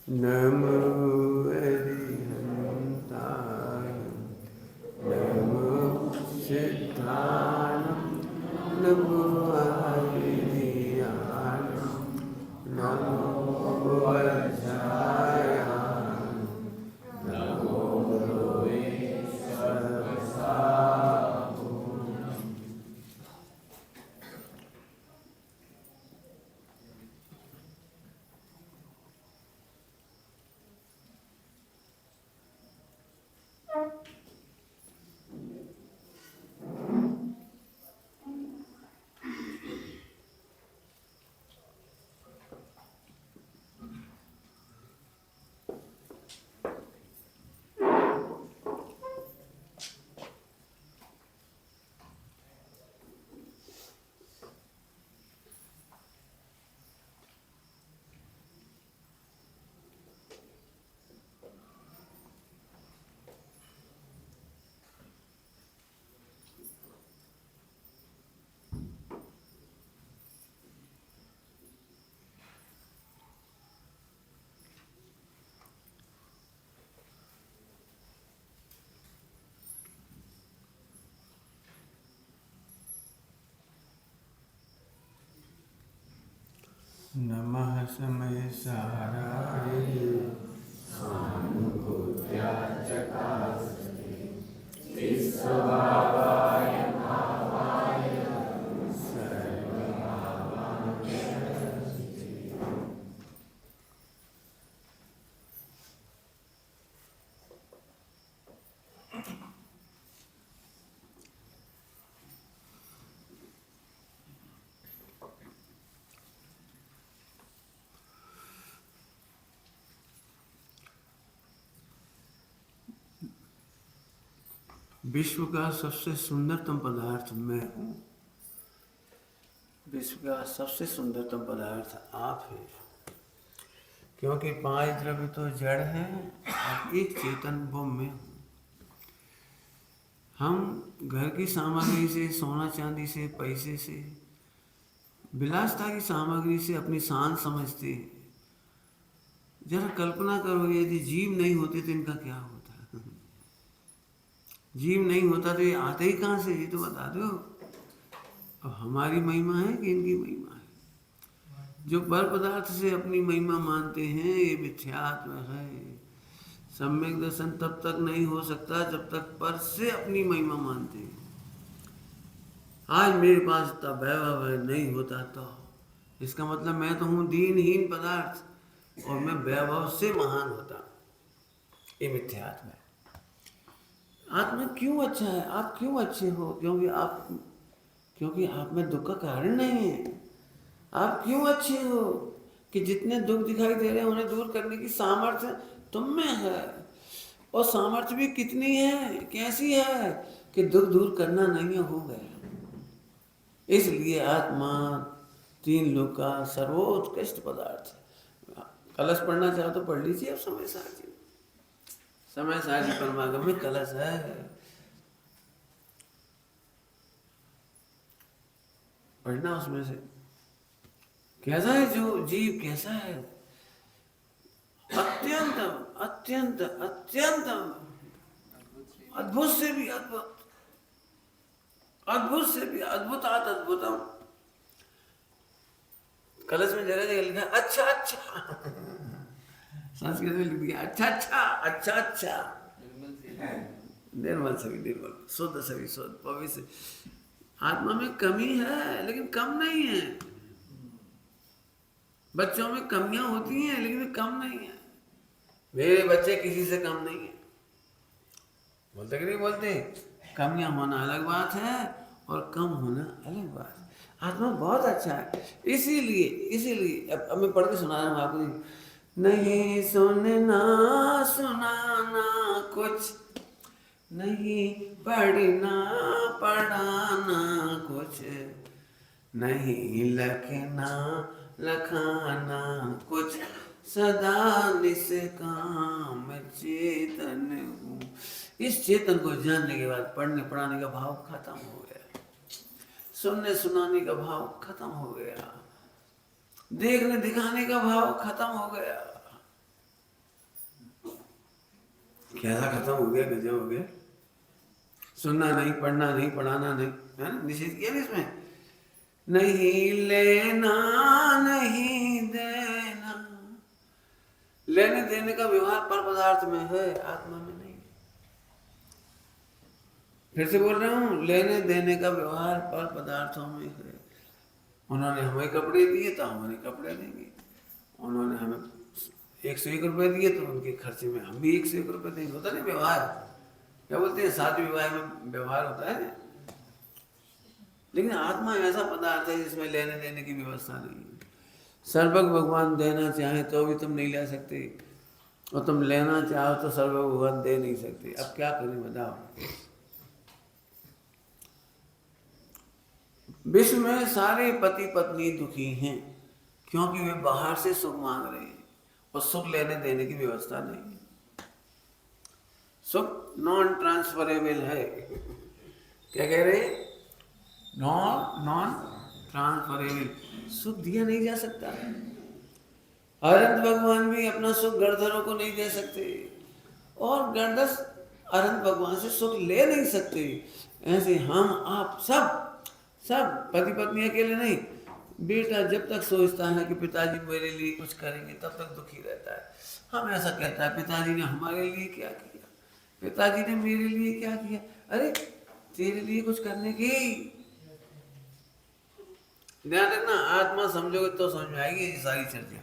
नमो अरिहन्ताय नमो सिद्धाय नमो हरियाय नमो वज्राय नमो नमः समय साराय स्वानुभूत्याचकास्ते विश्वभावाय भावाय सर्वभावाय। विश्व का सबसे सुंदरतम पदार्थ मैं हूँ। विश्व का सबसे सुंदरतम पदार्थ आप हैं, क्योंकि 5 द्रव्य तो जड़ हैं और एक चेतन वो मैं हूँ। हम घर की सामग्री से, सोना चांदी से, पैसे से, विलासता की सामग्री से अपनी शान समझते हैं। जरा कल्पना करो, यदि जीव नहीं होते तो इनका क्या होता? जीव नहीं होता तो ये आते ही कहाँ से, ये तो बता दो। अब हमारी महिमा है कि इनकी महिमा है? जो पर पदार्थ से अपनी महिमा मानते हैं, ये मिथ्यात्व है। सम्यक दर्शन तब तक नहीं हो सकता जब तक पर से अपनी महिमा मानते हैं। आज मेरे पास इतना वैभव है, नहीं होता तो इसका मतलब मैं तो हूँ दीनहीन पदार्थ और मैं वैभव से महान होता। ये मिथ्यात्व है। आत्मा क्यों अच्छा है? आप क्यों अच्छे हो? क्योंकि आप में दुख का कारण नहीं है। आप क्यों अच्छे हो? कि जितने दुख दिखाई दे रहे हैं उन्हें दूर करने की सामर्थ्य तुम में है। और सामर्थ्य भी कितनी है, कैसी है कि दुख दूर करना नहीं हो गया। इसलिए आत्मा 3 लोक का सर्वोत्कृष्ट पदार्थ है। कलश पढ़ना चाहो तो पढ़ लीजिए। अब समय सारजी, समय सारजी परमागम में कलश है। पढ़ना उसमें से कैसा है जो जीव, कैसा है? अत्यंत अत्यंत अत्यंत अद्भुत से भी अद्भुत, अद्भुत से भी अद्भुतात अद्भुतम। कलश में जगह जगह लिखा अच्छा अच्छा, संस्कृत में लिख दिया अच्छा अच्छा अच्छा अच्छा। निर्मल सभी निर्मल, शुद्ध सभी शुद्ध, पवित्र। आत्मा में कमी है लेकिन कम नहीं है। बच्चों में कमियां होती हैं लेकिन वे कम नहीं है। मेरे बच्चे किसी से कम नहीं है। बोलते कि नहीं बोलते? कमियां होना अलग बात है और कम होना अलग बात है। आत्मा बहुत अच्छा है। इसीलिए अब मैं पढ़ के सुना रहा हूँ आपको। नहीं सुनना सुनाना कुछ, नहीं पढ़ना पढ़ाना कुछ, नहीं लिखना लखाना कुछ, सदा निष्काम चेतन हूँ। इस चेतन को जानने के बाद पढ़ने पढ़ाने का भाव खत्म हो गया, सुनने सुनाने का भाव खत्म हो गया, देखने दिखाने का भाव खत्म हो गया। कैसा खत्म हो गया, गजब हो गया। सुनना नहीं, पढ़ना नहीं, पढ़ाना नहीं, है ना, निषेध किया ना इसमें। नहीं लेना नहीं देना, लेने देने का व्यवहार पर पदार्थ में है, आत्मा में नहीं। फिर से बोल रहा हूँ, लेने देने का व्यवहार पर पदार्थों में है। उन्होंने हमें कपड़े दिए तो हम उन्हें कपड़े देंगे, उन्होंने हमें 101 रुपये दिए तो उनके खर्चे में हम भी 101 रुपये देंगे। होता नहीं व्यवहार, क्या बोलते हैं, शादी विवाह में व्यवहार होता है। लेकिन आत्मा ऐसा पदार्थ है जिसमें लेने देने की व्यवस्था नहीं है। सर्वज्ञ भगवान देना चाहे तो भी तुम नहीं ले सकते, और तुम लेना चाहो तो सर्वज्ञ भगवान दे नहीं सकते। अब क्या करें बताओ। विश्व में सारे पति पत्नी दुखी हैं क्योंकि वे बाहर से सुख मांग रहे हैं और सुख लेने देने की व्यवस्था नहीं है। सुख नॉन ट्रांसफरेबल है। क्या कह रहे हैं? नॉन ट्रांसफरेबल, सुख दिया नहीं जा सकता। अनंत भगवान भी अपना सुख गणधरों को नहीं दे सकते, और गणधर अनंत भगवान से सुख ले नहीं सकते। ऐसे हम आप सब पति पत्नी अकेले नहीं। बेटा जब तक सोचता है कि पिताजी मेरे लिए कुछ करेंगे तब तक दुखी रहता है। हम ऐसा कहता है, पिताजी ने हमारे लिए क्या किया, पिताजी ने मेरे लिए क्या किया। अरे तेरे लिए कुछ करने की ध्यान रखना। आत्मा समझोगे तो समझ में आएगी ये सारी चर्चा।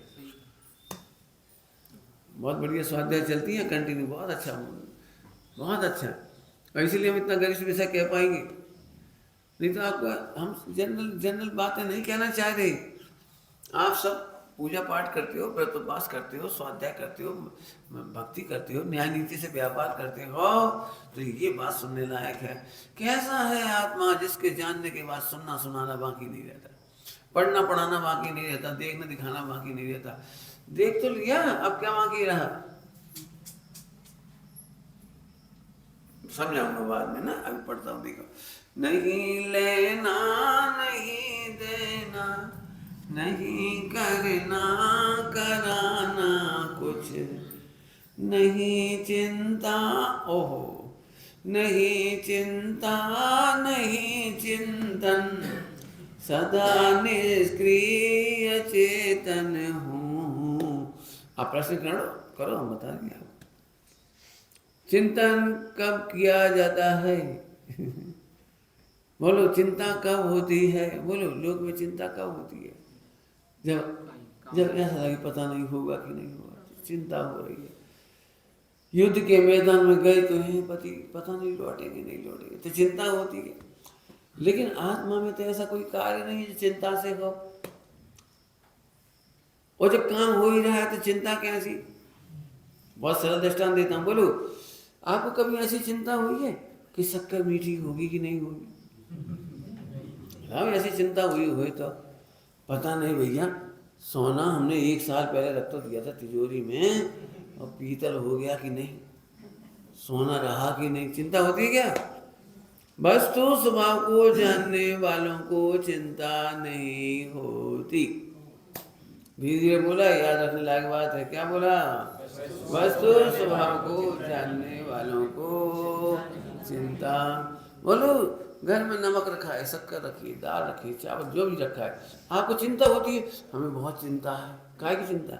बहुत बढ़िया स्वाध्याय चलती है कंटिन्यू, बहुत अच्छा, बहुत अच्छा। और इसीलिए हम इतना गरिष्ठ विषय कह पाएंगे, नहीं तो आपको हम जनरल बातें नहीं कहना चाह रहे। आप सब पूजा पाठ करते हो, व्रतोपवास करते हो, स्वाध्याय करते हो, भक्ति करते हो, न्याय नीति से व्यापार करते हो, तो ये बात सुनने लायक है। कैसा है आत्मा जिसके जानने के बाद सुनना सुनाना बाकी नहीं रहता, पढ़ना पढ़ाना बाकी नहीं रहता, देखना दिखाना बाकी नहीं रहता। देख तो लिया, अब क्या बाकी रहा, समझाऊंगा बाद में ना, अभी पढ़ता हूँ। देखो, नहीं लेना नहीं देना, नहीं करना कराना कुछ, नहीं चिंता, ओहो, नहीं चिंता नहीं चिंतन, सदा निष्क्रिय चेतन हूँ। आप प्रश्न करो, हम बता देंगे आप। चिंतन कब किया जाता है? बोलो, चिंता कब होती है? बोलो, लोक में चिंता कब होती है? जब ऐसा लगे पता नहीं होगा कि नहीं होगा, चिंता हो रही है। युद्ध के मैदान में गए तो हैं पति, पता नहीं लौटेंगे नहीं लौटेंगे, तो चिंता होती है। लेकिन आत्मा में तो ऐसा कोई कार्य नहीं जो चिंता से हो, और जब काम हो ही रहा है तो चिंता कैसी? बहुत सरल दृष्टांत देता हूँ। बोलो, आपको कभी ऐसी चिंता हुई है कि शक्कर मीठी होगी कि नहीं होगी? ऐसी चिंता हुई तो पता नहीं भैया, सोना हमने 1 साल पहले रख तो दिया था तिजोरी में, और पीतल हो गया कि नहीं, सोना रहा कि नहीं, चिंता होती है क्या? वस्तु स्वभाव को जानने वालों को चिंता नहीं होती। धीरे धीरे बोला, याद रखने लायक बात है। क्या बोला? वस्तु स्वभाव को जानने वालों को चिंता। बोलो, घर में नमक रखा है, शक्कर रखी है, दाल रखी है, चावल जो भी रखा है, आपको चिंता होती है? हमें बहुत चिंता है। काहे की चिंता?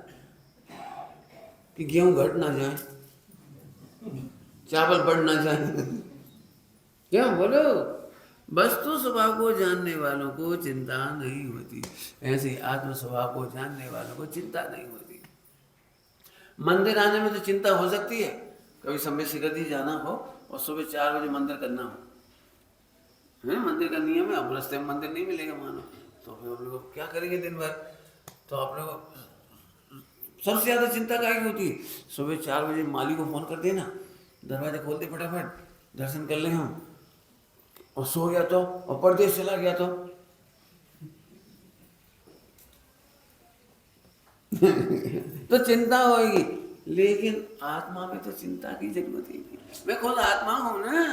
कि गेहूं घट ना जाए, चावल बढ़ ना जाए। क्या बोलो? वस्तु स्वभाव को जानने वालों को चिंता नहीं होती। ऐसे आत्म स्वभाव को जानने वालों को चिंता नहीं होती। मंदिर आने में तो चिंता हो सकती है, कभी समय शिखर जाना हो और सुबह 4 बजे मंदिर करना हो, है मंदिर का नियम है। अब रास्ते में मंदिर नहीं मिलेगा मानो, तो फिर हम लोग क्या करेंगे दिन भर? तो आप लोग सबसे ज़्यादा चिंता काहे होती है? सुबह 4 बजे माली को फ़ोन कर देना, दरवाजा खोल दे फटाफट, दर्शन कर लें हम, और सो गया तो, और परदेश चला गया तो। तो चिंता होगी। लेकिन आत्मा में तो चिंता की जरूरत ही नहीं। मैं खुद आत्मा हूं ना।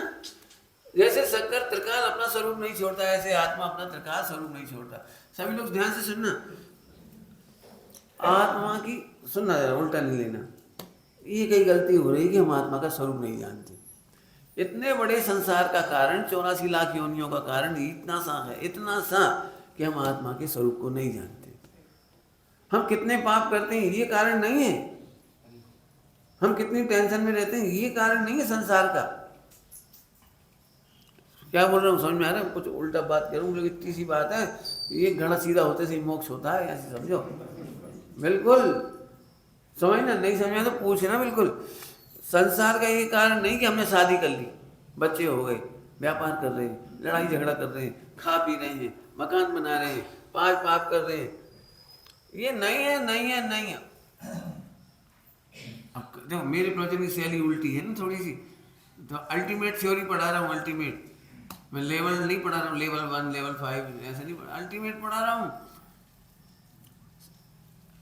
जैसे शंकर त्रिकाल अपना स्वरूप नहीं छोड़ता, ऐसे आत्मा अपना त्रिकाल स्वरूप नहीं छोड़ता। सभी लोग ध्यान से सुनना, आत्मा की सुनना, उल्टा नहीं लेना। ये कई गलती हो रही कि हम आत्मा का स्वरूप नहीं जानते। इतने बड़े संसार का कारण 84 लाख योनियों का कारण इतना सा है, इतना सा कि हम आत्मा के स्वरूप को नहीं जानते। हम कितने पाप करते हैं ये कारण नहीं है, हम कितनी टेंशन में रहते हैं ये कारण नहीं है संसार का। क्या बोल रहा हूँ समझ में आ रहा है? कुछ उल्टा बात करूँ लेकिन इतनी सी बात है, ये घड़ा सीधा होते से मोक्ष होता है, ऐसे समझो। बिल्कुल समझना, नहीं समझा तो पूछना। बिल्कुल संसार का ये कारण नहीं कि हमने शादी कर ली, बच्चे हो गए, व्यापार कर रहे हैं, लड़ाई झगड़ा कर रहे हैं, खा पी रहे हैं, मकान बना रहे हैं, पाप कर रहे हैं, ये नहीं है, नहीं है, नहीं है। अब देखो मेरे प्रवचन की शैली उल्टी है ना थोड़ी सी, तो अल्टीमेट थ्योरी पढ़ा रहा हूँ। अल्टीमेट मैं लेवल नहीं पढ़ा रहा हूँ, लेवल 1 लेवल 5 ऐसे नहीं पढ़ा, अल्टीमेट पढ़ा रहा हूँ।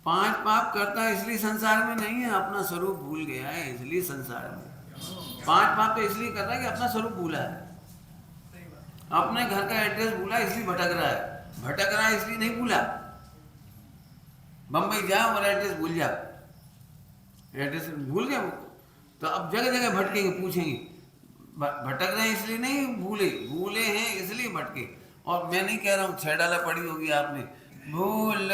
5 पाप करता है इसलिए संसार में नहीं है, अपना स्वरूप भूल गया है इसलिए संसार में। 5 पाप तो इसलिए कर रहा है कि अपना स्वरूप भूला है, अपने घर का एड्रेस भूला इसलिए भटक रहा है, भटक रहा है इसलिए नहीं भूला। बम्बई जाओ और एड्रेस भूल जाओ, एड्रेस भूल गए वो तो अब जगह जगह भटकेंगे, पूछेंगे भटक रहे हैं इसलिए नहीं भूले, भूले हैं इसलिए भटके। और मैं नहीं कह रहा हूँ, 6 डाला पढ़ी होगी आपने, भूल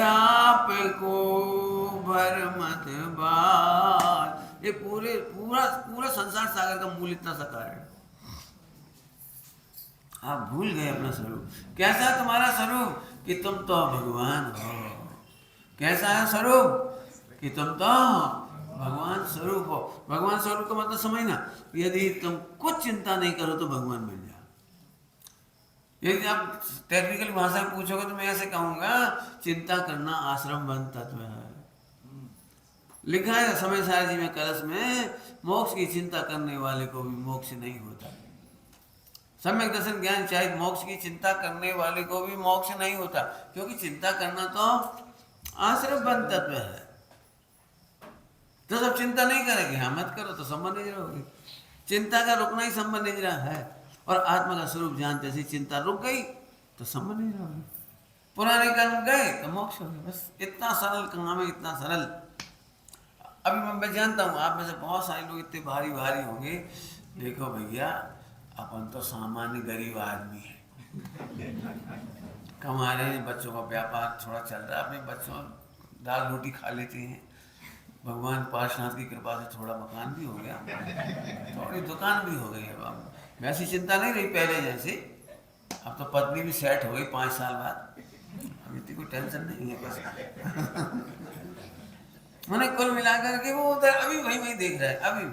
आप को भर मत बात। ये पूरा संसार सागर का मूल इतना सा कारण, आप भूल गए अपना स्वरूप। कैसा है तुम्हारा स्वरूप कि तुम तो भगवान हो। कैसा है स्वरूप कि तुम तो भगवान स्वरूप हो। भगवान स्वरूप का मतलब समझना, यदि तुम कुछ चिंता नहीं करो तो भगवान बन जाओ। यदि आप टेक्निकल भाषा में पूछोगे तो मैं ऐसे कहूँगा, चिंता करना आश्रम बंद तत्व है। लिखा है समय सार जी में कलश में, मोक्ष की चिंता करने वाले को भी मोक्ष नहीं होता। सम्यक दर्शन ज्ञान चाहिए, मोक्ष की चिंता करने वाले को भी मोक्ष नहीं होता, क्योंकि चिंता करना तो आश्रम बंद तत्व है। तो सब चिंता नहीं करेंगे, हाँ मत करो तो संबंध नहीं रहोगे। चिंता का रुकना ही संबंध नहीं रहा है, और आत्मा का स्वरूप जानते से चिंता रुक गई तो संबंध नहीं रहोगे। पुराने कर्म गए तो मोक्ष हो गया। बस इतना सरल काम है, इतना सरल। अभी मैं जानता हूँ आप में से बहुत सारे लोग इतने भारी भारी होंगे। देखो भैया, अपन तो सामान्य गरीब आदमी है, कमा रहे हैं, बच्चों का व्यापार थोड़ा चल रहा है, अपने बच्चों दाल रोटी खा लेते हैं। भगवान पार्शनाथ की कृपा से थोड़ा मकान भी हो गया, थोड़ी दुकान भी हो गई है। अब वैसी चिंता नहीं रही पहले जैसे, अब तो पत्नी भी सेट हो गई 5 साल बाद, अब इतनी कोई टेंशन नहीं है बस। मैंने कुल मिलाकर के वो उधर अभी वही देख रहा है। अभी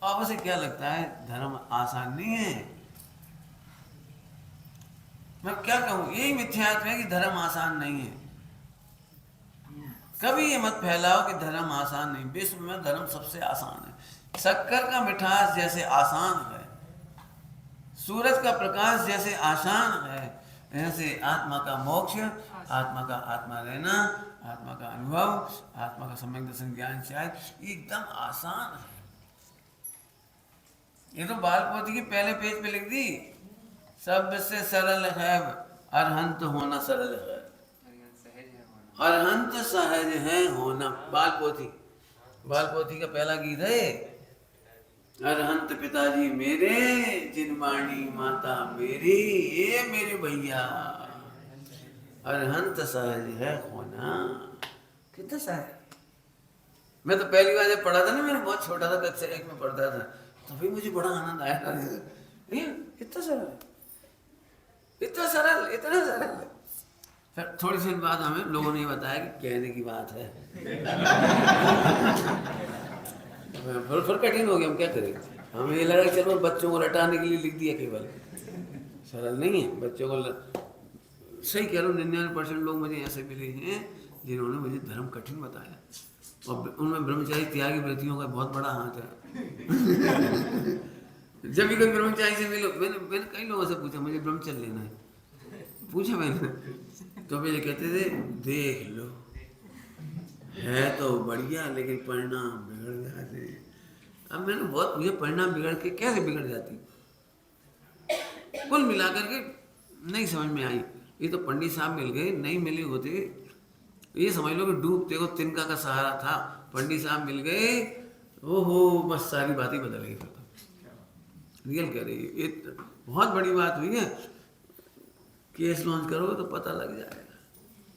आप से क्या लगता है, धर्म आसान नहीं है? मैं क्या कहूँ, यही मिथ्यात्व है कि धर्म आसान नहीं है। कभी ये मत फैलाओ कि धर्म आसान नहीं। विश्व में धर्म सबसे आसान है। शक्कर का मिठास जैसे आसान है, सूरज का प्रकाश जैसे आसान है, ऐसे आत्मा का मोक्ष, आत्मा का आत्मा रहना, आत्मा का अनुभव, आत्मा का सम्यक दर्शन ज्ञान शायद एकदम आसान है। ये तो बालपोथी के पहले पेज पे लिख दी, सबसे सरल है अरहंत होना, सरल है अरहंत सहज है होना। बालपोथी का पहला गीत है, अरहंत पिताजी मेरे, जिनवाणी माता मेरी, ये मेरे भैया, अरहंत सहज है होना। कितना सहज। मैं तो पहली बार जब पढ़ा था ना, मैंने बहुत छोटा था, कक्षा 1 में पढ़ता था, तभी मुझे बड़ा आनंद आया था। इतना सरल, इतना सरल, इतना सरल। फिर थोड़ी सी बाद हमें लोगों ने बताया कि कहने की बात है। फिर कठिन हो गया, हम क्या करें। हमें ये लगा कि चलो बच्चों को रटाने के लिए लिख दिया, केवल सरल नहीं है। बच्चों को सही कह रहा हूँ, 99% लोग मुझे ऐसे मिले हैं जिन्होंने मुझे धर्म कठिन बताया, और उनमें ब्रह्मचारी त्यागी व्रतियों का बहुत बड़ा हाथ है। जब भी कोई ब्रह्मचारी से मिलो, मैंने कई लोगों से पूछा, मुझे ब्रह्मचर्य लेना है, पूछा मैंने, तो मुझे कहते थे देख लो, है तो बढ़िया लेकिन परिणाम बिगड़ जाते। अब मैंने बहुत पूछा, परिणाम बिगड़ के कैसे बिगड़ जाती? कुल मिलाकर के नहीं समझ में आई। ये तो पंडित साहब मिल गए, नहीं मिले होते ये समझ लो कि डूबते को तिनका का सहारा था, पंडित साहब मिल गए, ओहो बस सारी बात ही बदल गई। फिर तो रियल कह रही है, ये बहुत बड़ी बात हुई है। केस लॉन्च करोगे तो पता लग जाएगा,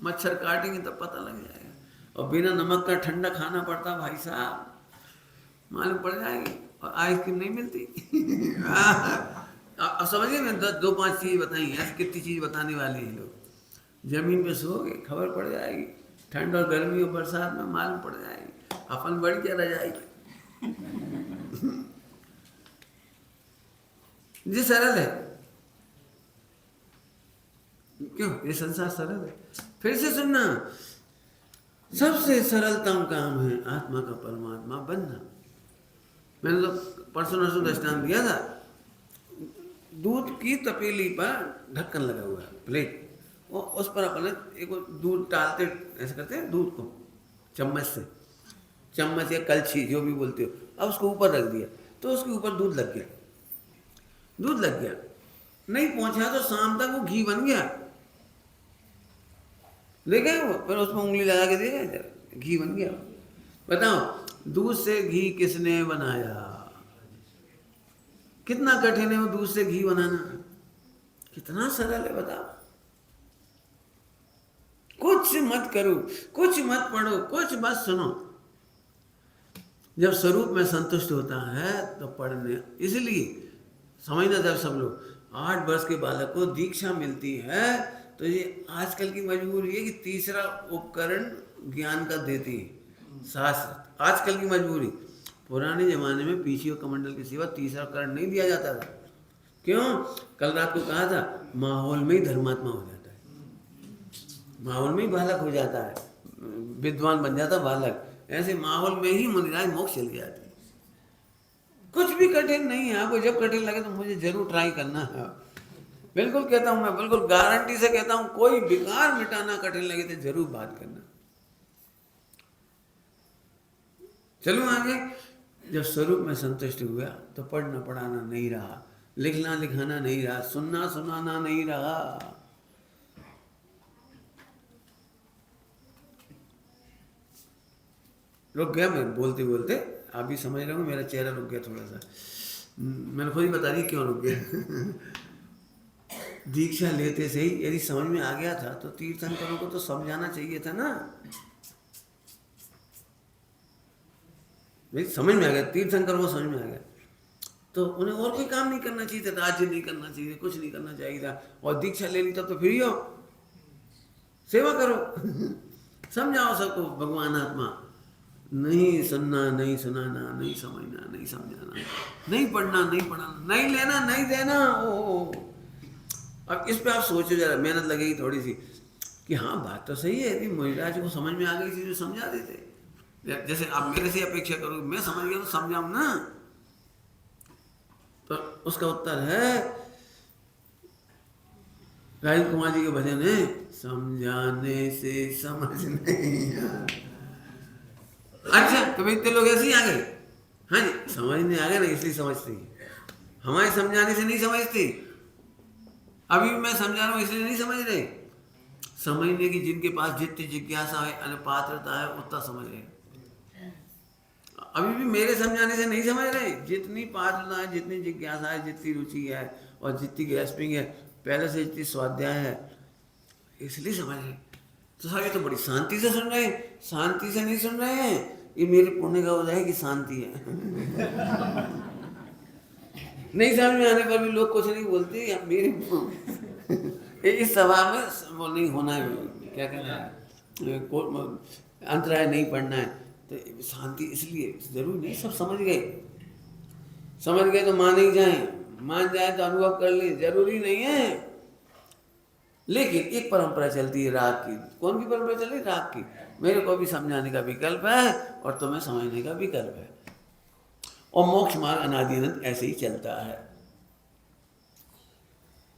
मच्छर काटेंगे तब पता लग जाएगा। और बिना नमक का ठंडा खाना पड़ता भाई साहब, मालूम पड़ जाएगी। और आइसक्रीम नहीं मिलती। अब समझिए, मैं 2-5 चीज़ बताई, ऐसी कितनी चीज़ बताने वाली हैं लोग। जमीन पे सोओगे खबर पड़ जाएगी, ठंड और गर्मी और बरसात में मालूम पड़ जाएगी, अपन बढ़ क्या रह जाएगी। जी सरल है, क्यों? ये संसार सरल है। फिर से सुनना, सबसे सरलतम काम है आत्मा का परमात्मा बनना। मैंने तो परसों नरसों दृष्टांत दिया था, दूध की तपेली पर ढक्कन लगा हुआ है, प्लेट, और उस पर अपन एक दूध डालते, ऐसे करते हैं दूध को चम्मच या कलछी जो भी बोलते हो, अब उसको ऊपर रख दिया तो उसके ऊपर दूध लग गया, नहीं पहुंचा तो शाम तक वो घी बन गया। देखे वो, फिर उसमें उंगली लगा के देखा, घी बन गया। बताओ, दूध से घी किसने बनाया? कितना कठिन है वो दूध से घी बनाना, कितना सरल है बताओ। कुछ मत करो, कुछ मत पढ़ो, कुछ मत सुनो, जब स्वरूप में संतुष्ट होता है तो पढ़ने। इसलिए समझना, जब सब लोग 8 वर्ष के बालक को दीक्षा मिलती है तो ये आजकल की मजबूरी है कि तीसरा उपकरण ज्ञान का देती है शास्त्र, आजकल की मजबूरी। पुराने जमाने में पीछे और कमंडल के सिवा तीसरा उपकरण नहीं दिया जाता था। क्यों? कल रात को कहा था, माहौल में ही धर्मात्मा हो जाता है, माहौल में ही बालक हो जाता है, विद्वान बन जाता बालक। ऐसे माहौल में ही मुनिराज मोक्ष चल जाती है। कुछ भी कठिन नहीं है, आपको जब कठिन लगे तो मुझे जरूर ट्राई करना है। बिल्कुल कहता हूँ मैं, बिल्कुल गारंटी से कहता हूँ, कोई विकार मिटाना कठिन लगे तो जरूर बात करना। चलो आगे। जब स्वरूप में संतुष्ट हुआ तो पढ़ना पढ़ाना नहीं रहा, लिखना लिखाना नहीं रहा, सुनना सुनाना नहीं रहा। रुक गया मैं बोलते बोलते, आप भी समझ रहे हो, मेरा चेहरा रुक गया थोड़ा सा, मैंने खुद ही बता दी क्यों रुक गया। दीक्षा लेते से ही यदि समझ में आ गया था तो तीर्थंकरों को तो समझाना चाहिए था ना। भाई समझ में आ गया, तीर्थंकरों को समझ में आ गया तो उन्हें और कोई काम नहीं करना चाहिए था, राज्य नहीं करना चाहिए, कुछ नहीं करना चाहिए था। और दीक्षा ले ली तब तो फ्री हो, सेवा करो। समझाओ सबको भगवान आत्मा। नहीं सुनना, नहीं सुनाना, नहीं समझना, नहीं समझाना, नहीं पढ़ना, नहीं पढ़ाना, नहीं लेना, नहीं देना। ओ अब इस पे आप सोचो जरा, मेहनत लगेगी थोड़ी सी कि हाँ बात तो सही है, यदि महाराज को समझ में आ गई थी तो समझा देते। जैसे आप मेरे से अपेक्षा करो मैं समझ गया तो समझाऊं ना। तो उसका उत्तर है राजीव कुमार जी के भजन है, समझाने से समझ नहीं आता। अच्छा तो इतने लोग ऐसे ही आ गए, हाँ जी समझने आ गए ना, इसलिए समझते हैं। हमारे समझाने से नहीं समझते। अभी मैं समझा रहा हूँ इसलिए नहीं समझ रहे। समझने की जिनके पास जितनी जिज्ञासा है, अनुपात्रता है, उतना समझ रहे। अभी भी मेरे समझाने से नहीं समझ रहे। जितनी पात्रता है, जितनी जिज्ञासा है, जितनी रुचि है और जितनी ग्रेस्पिंग है, पहले से जितनी स्वाध्याय है, इसलिए समझ रहे। तो साहब ये तो बड़ी शांति से सुन रहे हैं। शांति से नहीं सुन रहे हैं, ये मेरे पुण्य का वजह है कि शांति है। नहीं समझ में आने पर भी लोग कुछ नहीं बोलते, या मेरे इस सभा में वो नहीं होना है, क्या कहना है, अंतराय नहीं पढ़ना है। तो शांति इसलिए जरूरी नहीं सब समझ गए। समझ गए तो मान ही जाए, मान जाए तो अनुभव कर ले, जरूरी नहीं है। लेकिन एक परंपरा चलती है राग की। कौन की परंपरा चल रही? राग की। मेरे को भी समझाने का विकल्प है और तुम्हें समझने का विकल्प है। और मोक्ष मार्ग अनादि अनंत ऐसे ही चलता है।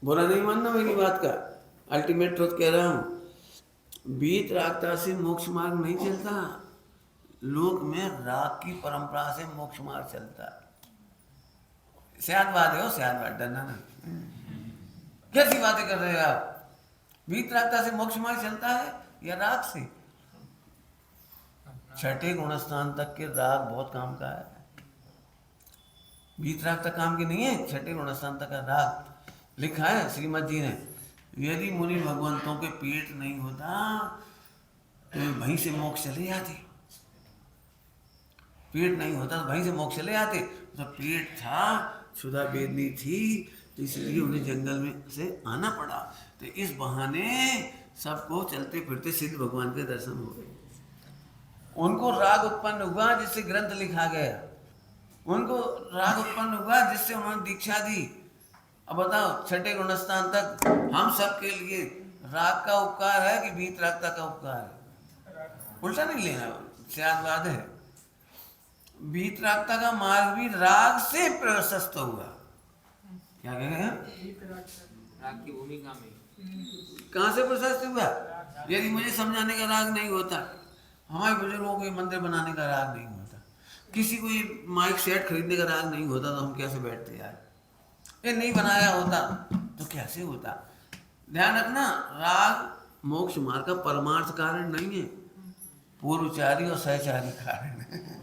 बुरा नहीं मानना मेरी बात का, अल्टीमेट ट्रुथ कह रहा हूं। बीत रागता से मोक्ष मार्ग नहीं चलता, लोक में राग की परंपरा से मोक्ष मार्ग चलता है। सियादवाद है, सियादवाद, डरना नहीं। कैसी बातें कर रहे हो आप? बीत रागता से मोक्ष मार्ग चलता है या राग से? छठे गुणस्थान तक के राग बहुत काम का है, बीत राग तक काम की नहीं है। छठे गुणस्थान तक का राग लिखा है श्रीमद जी ने, यदि मुनि भगवंतों के पेट नहीं होता तो वहीं से मोक्ष चले जाते। पेट नहीं होता तो वहीं से मोक्ष चले जाते। तो पेट था, क्षुधा वेदनी थी, तो इसलिए उन्हें जंगल में से आना पड़ा। तो इस बहाने सबको चलते फिरते सिद्ध भगवान के दर्शन हो गए। उनको राग उत्पन्न हुआ जिससे ग्रंथ लिखा गया, उनको राग उत्पन्न हुआ जिससे उन्होंने दीक्षा दी। अब बताओ छठे गुणस्थान तक हम सब के लिए राग का उपकार है कि बीत रागता का उपकार है? उल्टा नहीं लेना, शायद है। बीत रागता का मार्ग भी राग से प्रशस्त हुआ। क्या कह रहे हैं? राग की भूमिका में कहाँ से प्रशस्त हुआ? यदि मुझे समझाने का राग नहीं होता, हमारे बुजुर्गों को मंदिर बनाने का राग नहीं होता, किसी को ये माइक सेट खरीदने का राग नहीं होता, तो हम कैसे बैठते यार? ये नहीं बनाया होता तो कैसे होता? ध्यान रखना, राग मोक्ष मार्ग का परमार्थ कारण नहीं है, पूर्वचारी और सहचारी कारण है।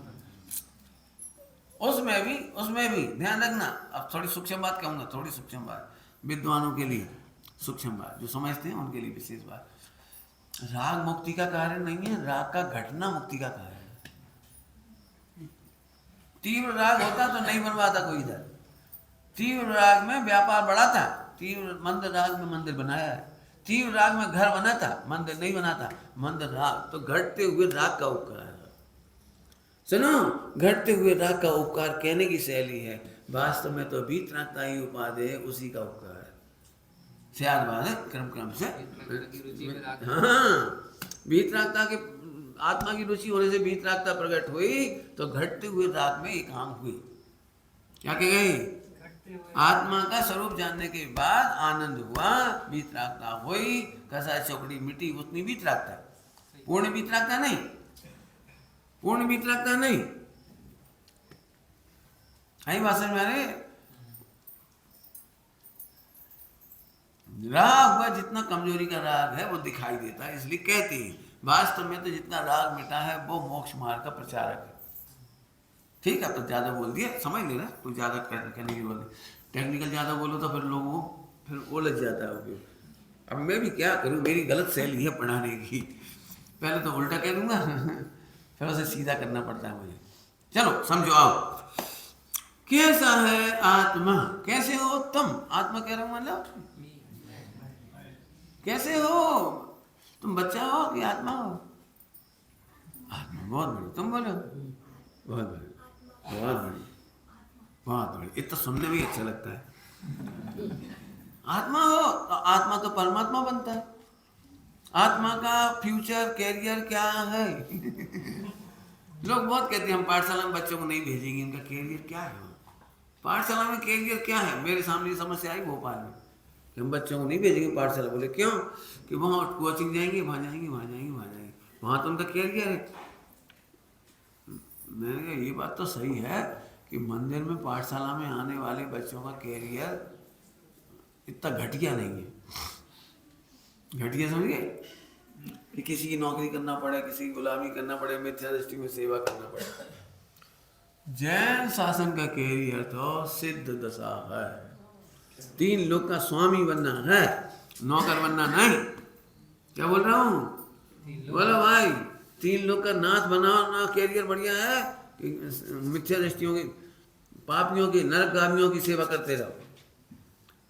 उसमें भी ध्यान रखना। अब थोड़ी सूक्ष्म बात कहूँगा, थोड़ी सूक्ष्म बात, विद्वानों के लिए सूक्ष्म बात, जो समझते हैं उनके लिए विशेष बात। राग मुक्ति का कारण नहीं है, राग का घटना मुक्ति का कारण है। तीव्र राग होता तो नहीं बनवाता कोई इधर। तीव्र राग में व्यापार बढ़ा था, तीव्र मंद राग में मंदिर बनाया है। तीव्र राग में घर बना था, मंदिर नहीं बनाता। मंद राग तो घटते हुए राग का उपकार है। सुनो, घटते हुए राग का उपकार कहने की शैली है, वास्तव में तो बीत रागता ही उपाधि है, उसी का उपकार है। शायद बात है क्रम से। हाँ, बीत रागता के आत्मा की रुचि होने से बीत रागता प्रकट हुई, तो घटते हुए राग में एक काम हुई। क्या कह गई? आत्मा का स्वरूप जानने के बाद आनंद हुआ, बीतरागता हुई, कसा चौकड़ी मिट्टी, उतनी बीतरागता, पूर्ण बीतरागता नहीं, पूर्ण बीतरागता नहीं। आई बात समझ में आ रही? राग हुआ जितना कमजोरी का राग है वो दिखाई देता है, इसलिए कहते हैं वास्तव में तो जितना राग मिटा है वो मोक्ष मार्ग का प्रचारक है। ठीक है, तो ज़्यादा बोल दिया, समझ लेना, कुछ ज़्यादा करने की बोल, टेक्निकल ज़्यादा बोलो तो फिर लोगों फिर वो लग जाता है। अब मैं भी क्या करूँ, मेरी गलत शैली है पढ़ाने की, पहले तो उल्टा कह दूँगा फिर उसे सीधा करना पड़ता है मुझे। चलो समझो, आओ। कैसा है आत्मा? कैसे हो तुम? आत्मा कह रहा हूँ मतलब कैसे हो तुम? बच्चा हो कि आत्मा हो? आत्मा बहुत बड़ी, तुम बोलो बहुत बड़ी, बहुत बड़ी, बहुत बड़ी। इतना सुनने में अच्छा लगता है। आत्मा हो तो आत्मा तो परमात्मा बनता है। आत्मा का फ्यूचर कैरियर क्या है? लोग बहुत कहते हैं हम पाठशाला में बच्चों को नहीं भेजेंगे, इनका कैरियर क्या है? पाठशाला में कैरियर क्या है? मेरे सामने ये समस्या आई भोपाल में कि हम बच्चों को नहीं भेजेंगे पाठशाला। बोले क्यों? कि वहाँ कोचिंग जाएंगे, वहाँ जाएंगे, वहाँ जाएंगे, वहाँ जाएंगे, वहाँ तो उनका कैरियर है। मैंने कहा ये बात तो सही है कि मंदिर में पाठशाला में आने वाले बच्चों का कैरियर इतना घटिया नहीं है। घटिया समझ गए कि किसी की नौकरी करना पड़े, किसी की गुलामी करना पड़े, मिथ्या दृष्टि में सेवा करना पड़े। जैन शासन का कैरियर तो सिद्ध दशा है, 3 लोग का स्वामी बनना है, नौकर बनना नहीं। क्या बोल रहा हूँ? बोलो भाई, 3 लोग का नाथ बनाओ ना, कैरियर बढ़िया है कि मिथ्या दृष्टियों की, पापियों की, नरकगामियों की सेवा करते रहो।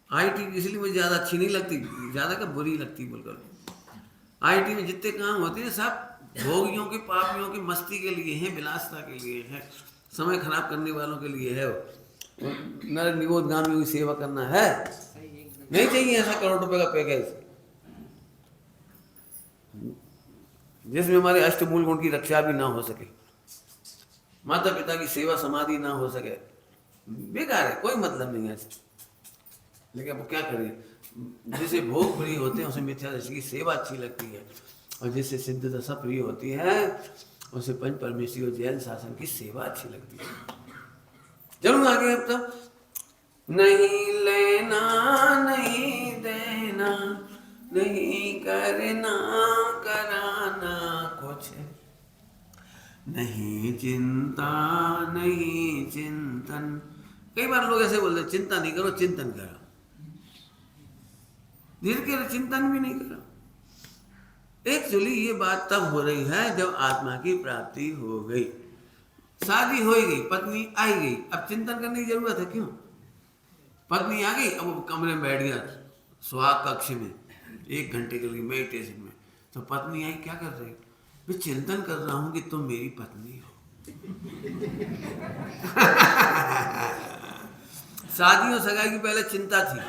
आईटी इसलिए मुझे ज़्यादा अच्छी नहीं लगती, ज़्यादा का बुरी लगती बोलकर। आईटी में जितने काम होते हैं सब भोगियों के, पापियों की मस्ती के लिए हैं, विलासता के लिए है, समय खराब करने वालों के लिए है। नरक निगोदगामियों की सेवा करना है नहीं चाहिए ऐसा करोड़ रुपए का पैकेज जिसमें हमारे अष्टमूल गुण की रक्षा भी ना हो सके, माता पिता की सेवा समाधि ना हो सके। बेकार है, कोई मतलब नहीं है। लेकिन अब क्या करें, जिसे भोग प्रिय होते हैं उसे मिथ्या दृष्टि की सेवा अच्छी लगती है, और जिसे सिद्ध दशा प्रिय होती है उसे पंच परमेश्वरी और जैन शासन की सेवा अच्छी लगती है। चलो आगे। अब तो नहीं लेना नहीं देना, नहीं करना कराना कुछ, नहीं चिंता नहीं चिंतन। कई बार लोग ऐसे बोलते चिंता नहीं करो, चिंतन करो। धीरे धीरे चिंतन भी नहीं करो। एक्चुअली ये बात तब हो रही है जब आत्मा की प्राप्ति हो गई, शादी हो गई, पत्नी आई गई, अब चिंतन करने की जरूरत है क्यों? पत्नी आ गई, अब वो कमरे में बैठ गया सुहाग कक्ष में 1 घंटे के लिए मेडिटेशन में, तो पत्नी आई, क्या कर रही? मैं चिंतन कर रहा हूं कि तुम मेरी पत्नी हो। शादी और सगाई की पहले चिंता थी,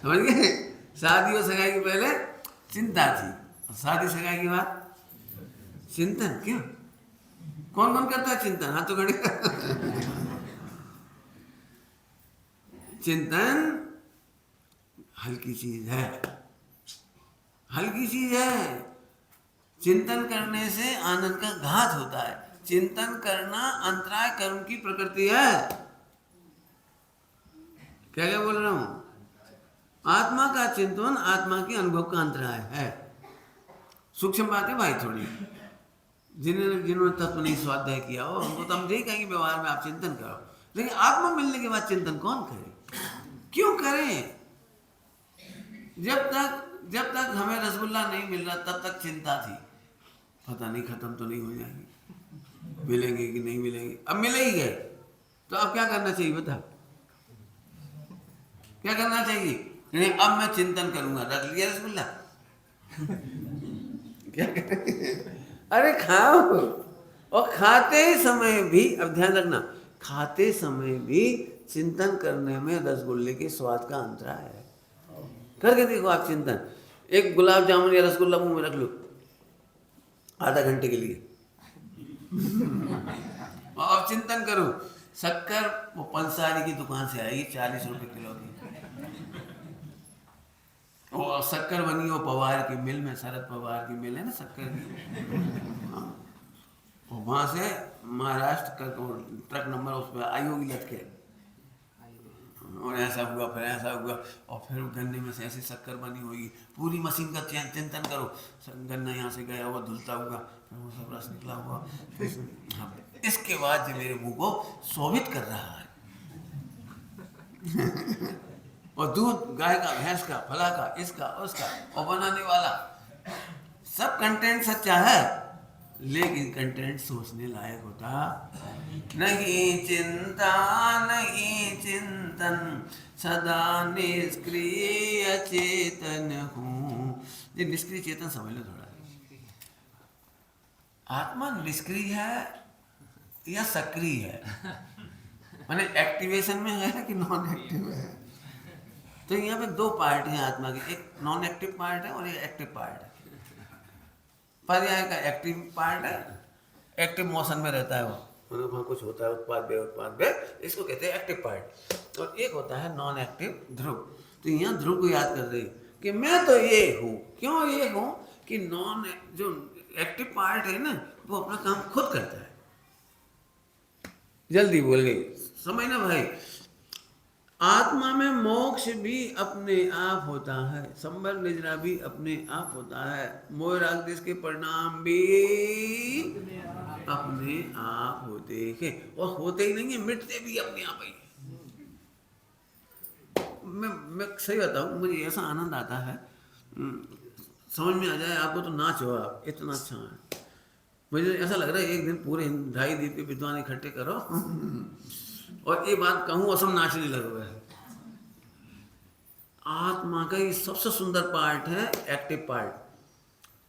समझ गए? शादी और सगाई की पहले चिंता थी, शादी सगाई के बाद चिंतन। क्यों? कौन कौन करता है चिंतन? हाथ तो खड़े। चिंतन हल्की चीज है, हल्की चीज है। चिंतन करने से आनंद का घात होता है। चिंतन करना अंतराय कर्म की प्रकृति है। क्या क्या बोल रहा हूं? आत्मा का चिंतन आत्मा के अनुभव का अंतराय है। सूक्ष्म बात है भाई थोड़ी। जिन्होंने तत्व नहीं स्वाध्याय किया हो उनको तो हम यही कहेंगे व्यवहार में आप चिंतन करो, लेकिन आत्मा मिलने के बाद चिंतन कौन करे? क्यों करें? जब तक हमें रसगुल्ला नहीं मिल रहा तब तक चिंता थी, पता नहीं खत्म तो नहीं हो जाएंगे, मिलेंगे कि नहीं मिलेंगे। अब मिले ही गए तो अब क्या करना चाहिए? बता, क्या करना चाहिए? नहीं, अब मैं चिंतन करूंगा। रख लिया रसगुल्ला। क्या करेंगे? अरे खाओ, और खाते समय भी, अब ध्यान रखना, खाते समय भी चिंतन करने में रसगुल्ले के स्वाद का अंतराय है। करके देखो आप चिंतन। एक गुलाब जामुन या रसगुल्ला मुंह में रख लो आधा घंटे के लिए, और अब चिंतन करो। शक्कर वो पंसारी की दुकान से आएगी 40 रुपए किलो की, और शक्कर बनी वो पवार की मिल में, शरद पवार की मिल है ना शक्कर की, और वहां से महाराष्ट्र का ट्रक नंबर उस पर आई होगी लटके, और ऐसा हुआ, फिर ऐसा हुआ, और फिर गन्ने में से ऐसी शक्कर बनी होगी। पूरी मशीन का चिंतन करो। गन्ना यहाँ से गया हुआ धुलता हुआ, फिर वो सब रस निकला हुआ, हाँ, इसके बाद जो मेरे मुंह को शोभित कर रहा है। और दूध गाय का, भैंस का, फला का, इसका उसका, और बनाने वाला सब कंटेंट सच्चा है, लेकिन कंटेंट सोचने लायक होता नहीं। चिंता नहीं चिंतन, सदा निष्क्रिय चेतन हूँ। ये निष्क्रिय चेतन समझ लो थोड़ा। आत्मा निष्क्रिय है या सक्रिय है? माने एक्टिवेशन में है कि नॉन एक्टिव है? तो यहाँ पे 2 पार्ट हैं आत्मा के, एक नॉन एक्टिव पार्ट है और एक एक्टिव पार्ट है। पर्याय का एक्टिव पार्ट है, एक्टिव मोशन में रहता है वो, मतलब वहाँ कुछ होता है, उत्पाद व्यय, इसको कहते हैं एक्टिव पार्ट। और एक होता है नॉन एक्टिव, ध्रुव। तो यहाँ ध्रुव को याद कर रहे कि मैं तो ये हूँ। क्यों ये हूँ? कि जो एक्टिव पार्ट है ना, वो अपना काम खुद करता है। जल्दी बोल गई, समझना भाई। आत्मा में मोक्ष भी अपने आप होता है, संबर निजरा भी अपने आप होता है, मोह राग देश के परिणाम भी अपने आप होते हैं, और होते ही नहीं है, मिटते भी अपने आप ही। मैं सही बताऊं, मुझे ऐसा आनंद आता है, समझ में आ जाए आपको तो नाचो आप, इतना अच्छा है। मुझे ऐसा लग रहा है एक दिन पूरे 2.5 दिन के विद्वान इकट्ठे करो और ये बात कहूँ और सब नाचने लगोगे। आत्मा का ये सबसे सुंदर पार्ट है एक्टिव पार्ट,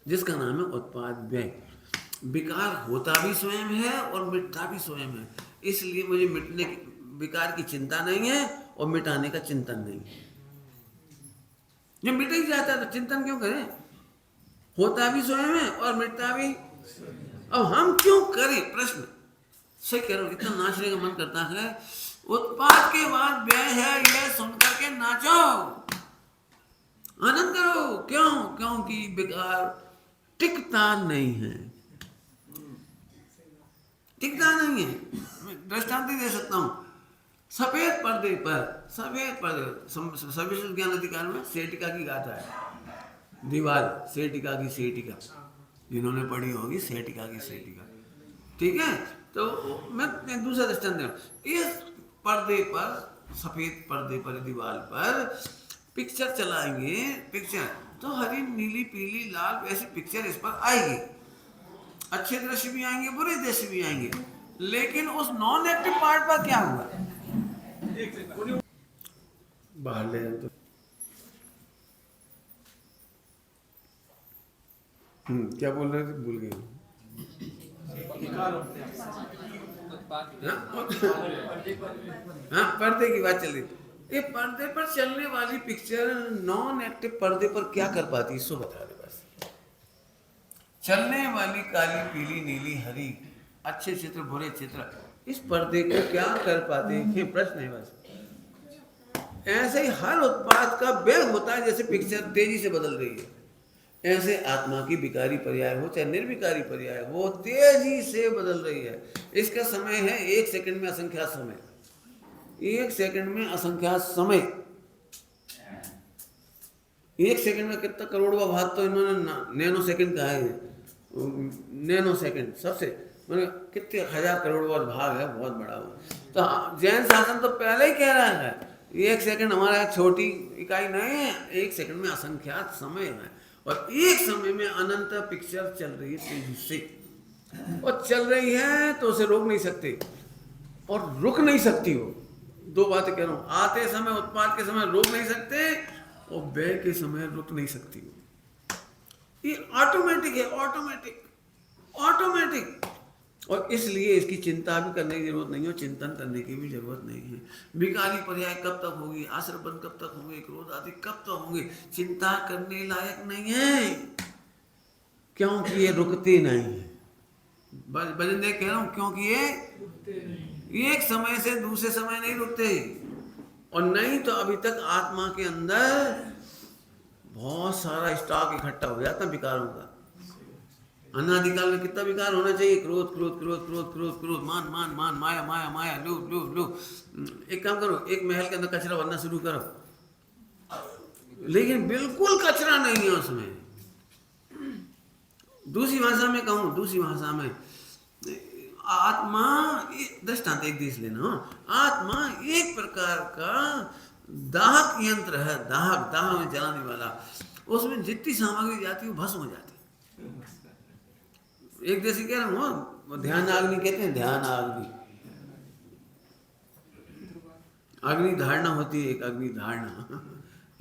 जिसका नाम है उत्पाद व्यय। विकार होता भी स्वयं है और मिटता भी स्वयं है, इसलिए मुझे मिटने की, विकार की चिंता नहीं है और मिटाने का चिंतन नहीं है। जब मिट ही जाता है तो चिंतन क्यों करें? होता भी स्वयं है और मिटता भी। अब हम क्यों करें? प्रश्न सही कह रहा हूँ, इतना नाचने का मन करता है। उत्पाद के बाद व्यय है, यह सुनकर के नाचो, आनंद करो। क्यों? क्योंकि विकार टिकता नहीं है, टिकता नहीं है। मैं दृष्टांत दे सकता हूँ। सफेद पर्दे पर, सफेद पर्दे, सविशेष ज्ञान अधिकार में सेटिका की गाथा है, दीवार सेटिका की सेटिका, जिन्होंने पढ़ी होगी सेटिका की सेटिका, ठीक है। तो मैं एक दूसरा दृष्टांत दे रहा हूँ। इस पर्दे पर, सफेद पर्दे पर, दीवार पर पिक्चर चलाएंगे, पिक्चर तो हरी नीली पीली लाल ऐसी पिक्चर इस पर आएगी। अच्छे दृश्य भी आएंगे, बुरे दृश्य भी आएंगे, लेकिन उस नॉन एक्टिव पार्ट पर क्या हुआ? बाहर ले जाए तो क्या बोल रहे थे, भूल गए। हाँ, पर्दे की बात चल रही। ये पर्दे पर चलने वाली पिक्चर नॉन एक्टिव पर्दे पर क्या कर पाती, इसको बता दे बस। चलने वाली काली पीली नीली हरी, अच्छे चित्र बुरे चित्र, इस पर्दे को क्या कर पाते हैं, ये प्रश्न है बस। ऐसे ही हर उत्पाद का वेग होता है, जैसे पिक्चर तेजी से बदल रही है, ऐसे आत्मा की विकारी पर्याय हो चाहे निर्विकारी पर्याय हो, तेजी से बदल रही है। इसका समय है 1 सेकंड में असंख्यात समय, 1 सेकंड में असंख्यात समय। 1 सेकंड में कितना करोड़वा भाग तो इन्होंने नैनो सेकंड कहा है। नैनो सेकंड सबसे मतलब कितने हजार करोड़वा भाग है, बहुत बड़ा हो। तो जैन शासन तो पहले ही कह रहा है 1 सेकंड हमारा छोटी इकाई नहीं है, 1 सेकंड में असंख्यात समय है, और एक समय में अनंत पिक्चर चल रही है तेजी से, और चल रही है तो उसे रोक नहीं सकते और रुक नहीं सकती हो। दो बातें कह रहा हूँ, आते समय उत्पाद के समय रोक नहीं सकते और व्यय के समय रुक नहीं सकती हो। ये ऑटोमेटिक है, ऑटोमेटिक ऑटोमेटिक। और इसलिए इसकी चिंता भी करने की जरूरत नहीं है, चिंतन करने की भी जरूरत नहीं है। विकारी पर्याय कब तक होगी, आश्रय कब तक होंगे, क्रोध आदि कब तक होंगे, चिंता करने लायक नहीं है, क्योंकि ये रुकते नहीं है। भजन देख कह रहा हूं, क्योंकि ये एक समय से दूसरे समय नहीं रुकते, और नहीं तो अभी तक आत्मा के अंदर बहुत सारा स्टॉक इकट्ठा हो जाता विकारों का। अनादिकाल में कितना विकार होना चाहिए, क्रोध क्रोध क्रोध क्रोध क्रोध क्रोध, मान मान मान, माया माया माया, लोभ लोभ लोभ। एक काम करो, एक महल के अंदर कचरा भरना शुरू करो, लेकिन बिल्कुल कचरा नहीं है उसमें। दूसरी भाषा में कहूँ, दूसरी भाषा में आत्मा, दृष्टांत एक देश लेना, आत्मा एक प्रकार का दाहक यंत्र है, दाहक, दाह में जलाने वाला। उसमें जितनी सामग्री जाती है वो भस्म हो जाती है। एक जैसे कह रहा हूँ, ध्यान अग्नि कहते हैं, ध्यान अग्नि, अग्नि धारणा होती है, एक अग्नि धारणा,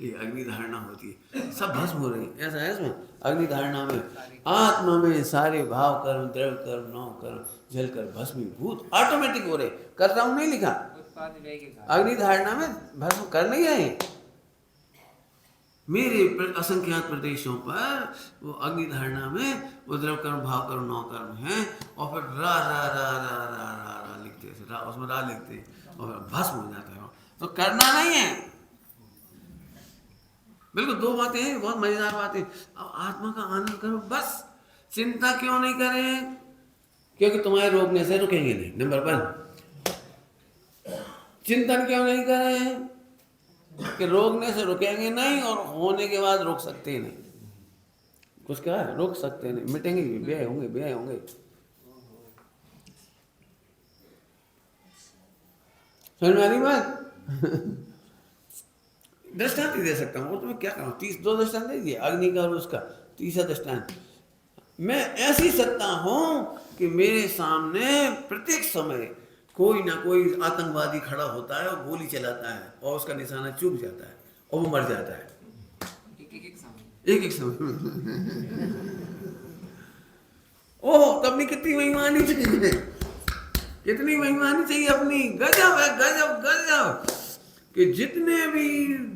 ये अग्नि धारणा होती है, सब भस्म हो रही है। ऐसा है इसमें अग्नि धारणा में, आत्मा में सारे भाव कर्म द्रव्य कर्म नौ कर्म जलकर भस्मीभूत ऑटोमेटिक हो रहे। कर रहा हूँ नहीं लिखा, अग्नि धारणा में भस्म कर नहीं रहे। मेरे असंख्यात प्रदेशों पर वो अग्नि धारणा में वो द्रव्य कर्म भाव कर्म नौ कर्म है, और फिर रा रा रा रा रा रा रा लिखते हैं, उसमें रा लिखते हैं और भस्म हो जाता है। तो करना नहीं है, बिल्कुल। दो बातें हैं, बहुत मजेदार बातें। अब आत्मा का आनंद करो बस। चिंता क्यों नहीं करें, क्योंकि तुम्हारे रोकने से रुकेंगे नहीं, नंबर 1। चिंतन क्यों नहीं करें, कि रोकने से रुकेंगे नहीं, और होने के बाद रोक सकते नहीं। कुछ कहा है, रोक सकते नहीं, मिटेंगे, व्यय होंगे, व्यय होंगे। समझ में आ रही बात? दृष्टांत ही दे सकता हूँ, तो मैं क्या कहूँ, 2 दृष्टांत दे दिए, अग्नि का और उसका। तीसरा दृष्टांत, मैं ऐसी सत्ता हूँ कि मेरे सामने प्रत्येक समय कोई ना कोई आतंकवादी खड़ा होता है और गोली चलाता है, और उसका निशाना चूक जाता है और वो मर जाता है एक एक समय। ओह, तब नहीं कितनी महिमा आनी चाहिए, कितनी महिमा आनी चाहिए अपनी। गजब है, गजब गजब, कि जितने भी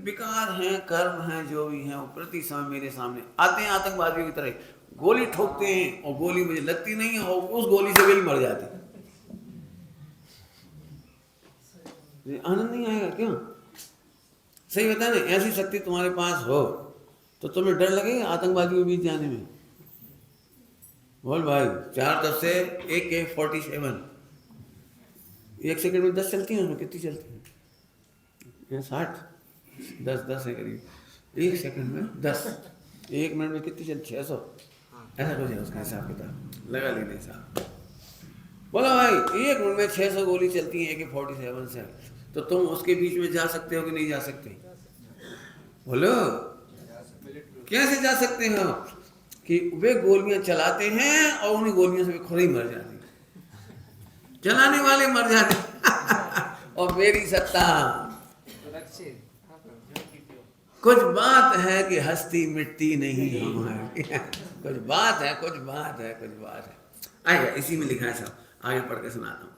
विकार हैं, कर्म हैं, जो भी हैं, वो प्रति समय मेरे सामने आते हैं, आतंकवादियों की तरह गोली ठोकते हैं, और गोली मुझे लगती नहीं है, और उस गोली से भी मर जाते। आनंद नहीं आएगा क्यों? सही बता ना, ऐसी शक्ति तुम्हारे पास हो तो तुम्हें डर लगेगा आतंकवादियों के बीच जाने में? बोल भाई, 4-10 से AK-47 1 सेकंड में 10 चलती है, उसमें कितनी चलती है? 60, 10 है करीब, 1 सेकंड में 10, 1 मिनट में कितनी चलती? 600, ऐसा कुछ है उसका हिसाब किताब, लगा लेने साहब। बोला भाई 1 मिनट में 600 गोली चलती है AK-47 से, तो तुम उसके बीच में जा सकते हो कि नहीं जा सकते? बोलो कैसे जा सकते हो कि वे गोलियां चलाते हैं और उन्हीं गोलियों से वे खुद ही मर जाते, चलाने वाले मर जाते और मेरी सत्ता। कुछ बात है कि हस्ती मिटती नहीं हमारी कुछ बात है, कुछ बात है, कुछ बात है। आएगा, इसी में लिखा है सब, आगे पढ़ के सुनाता हूँ।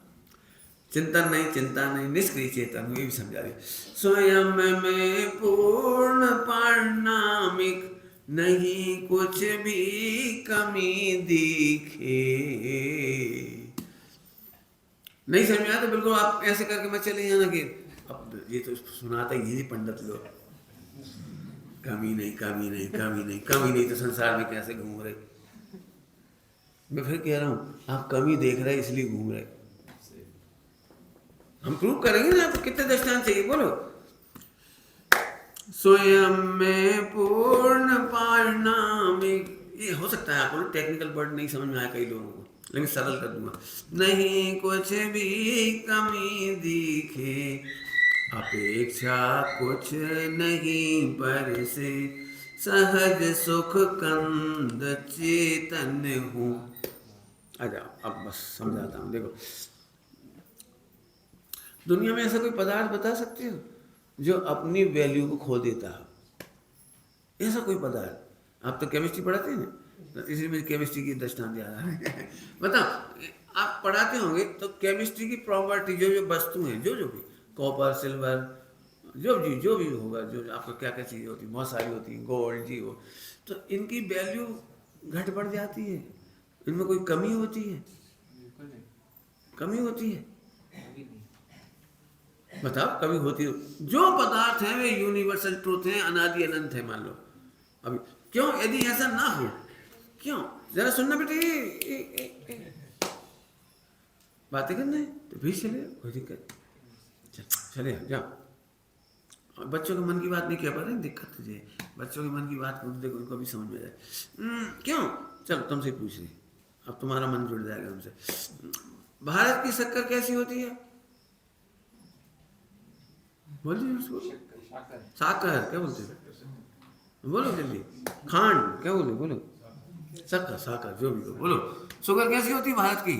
चिंतन नहीं, चिंता नहीं, निष्क्रिय चेतन, ये भी समझा दिया। स्वयं में पूर्ण पारनामिक, नहीं कुछ भी कमी दिखे। नहीं समझ में आया तो बिल्कुल आप ऐसे करके मैं चले जाना कि अब ये तो सुनाता ही यही पंडित लोग, कमी नहीं, कमी नहीं, कमी नहीं, कमी नहीं, तो संसार में कैसे घूम रहे। मैं फिर कह रहा हूँ आप कमी देख रहे इसलिए घूम रहे। हम प्रूव करेंगे ना, आपको कितने दृष्टांत चाहिए बोलो। स्वयं में पूर्ण पारनामिक, ये हो सकता है आपको टेक्निकल वर्ड नहीं समझ में आया कई लोगों को, लेकिन सरल कर दूंगा। नहीं कुछ भी कमी दिखे, अपेक्षा कुछ नहीं पर से, सहज सुख कंद चेतन हूँ। अच्छा अब बस समझाता हूँ। देखो दुनिया में ऐसा कोई पदार्थ बता सकते हो जो अपनी वैल्यू को खो देता है? ऐसा कोई पदार्थ? आप तो केमिस्ट्री पढ़ाते हैं ना, तो इसलिए मुझे केमिस्ट्री की दृष्टांत याद आ रहा है। बताओ आप पढ़ाते होंगे तो केमिस्ट्री की प्रॉपर्टी, जो जो वस्तु हैं, जो जो भी कॉपर सिल्वर जो भी होगा, जो आपको क्या क्या चीज़ें होती हैं, बहुत सारी होती हैं, गोल्ड जी हो, तो इनकी वैल्यू घट बढ़ जाती है, इनमें कोई कमी होती है? कमी होती है? बताओ कमी होती है? जो पदार्थ हैं वे यूनिवर्सल ट्रूथ हैं, अनादि अनंत है मान लो। अभी क्यों, यदि ऐसा ना हो, क्यों? जरा सुनना बेटे, बातें करना है तो भी चले, कोई दिक्कत चले जाओ। बच्चों के मन की बात नहीं कह पा रहे, दिक्कत तुझे, बच्चों के मन की बात देखो, उनको भी समझ में जाए। क्यों? चलो तुमसे पूछ रही, अब तुम्हारा मन जुड़ जाएगा हमसे। भारत की शक्कर कैसी होती है? बोलिए उसको। साकर क्या बोलते हैं? बोलो जल्दी। खांड क्या बोले? बोलो। शक्कर, साकर जो भी हो बोलो। शुगर कैसी होती है भारत की?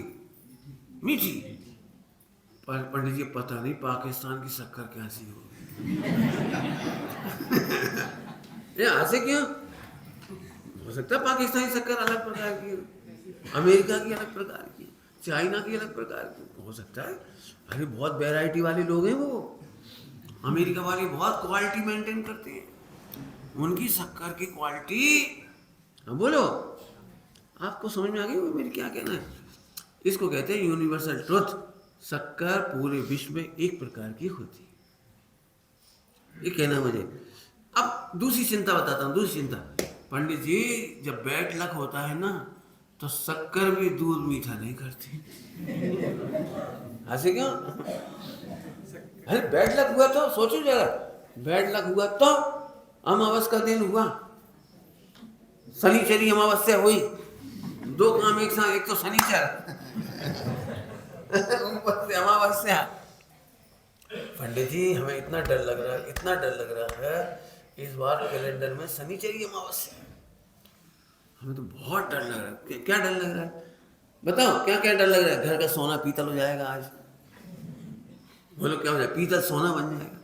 मीठी। पर पंडित जी पता नहीं पाकिस्तान की शक्कर कैसी हो। ये ऐसे क्यों हो सकता है? पाकिस्तानी शक्कर अलग प्रकार की, अमेरिका की अलग प्रकार की, चाइना की अलग प्रकार की हो सकता है। अरे बहुत वैरायटी वाले लोग हैं वो, अमेरिका वाले बहुत क्वालिटी मेंटेन करते हैं, उनकी शक्कर की क्वालिटी। बोलो आपको समझ में आ गई मेरी क्या कहना है? इसको कहते हैं यूनिवर्सल ट्रुथ। शक्कर पूरे विश्व में एक प्रकार की होती है, ये कहना मुझे। अब दूसरी चिंता बताता हूँ, दूसरी चिंता। पंडित जी जब बैड लक होता है ना, तो शक्कर भी दूध मीठा नहीं करती। ऐसे क्यों? अरे बैड लक हुआ तो सोचो जरा, बैड लक हुआ तो अमावस का दिन हुआ, शनिचरी अमावस्या हुई, दो काम एक साथ, एक तो शनिचर ऊपर से अमावस्या। पंडित जी हमें इतना डर लग रहा है, इतना डर लग रहा है इस बार कैलेंडर में शनिचरी अमावस्या, हमें तो बहुत डर लग रहा है। क्या डर लग रहा है बताओ? क्या क्या डर लग रहा है? घर का सोना पीतल हो जाएगा आज। बोलो क्या हो जाएगा? पीतल सोना बन जाएगा।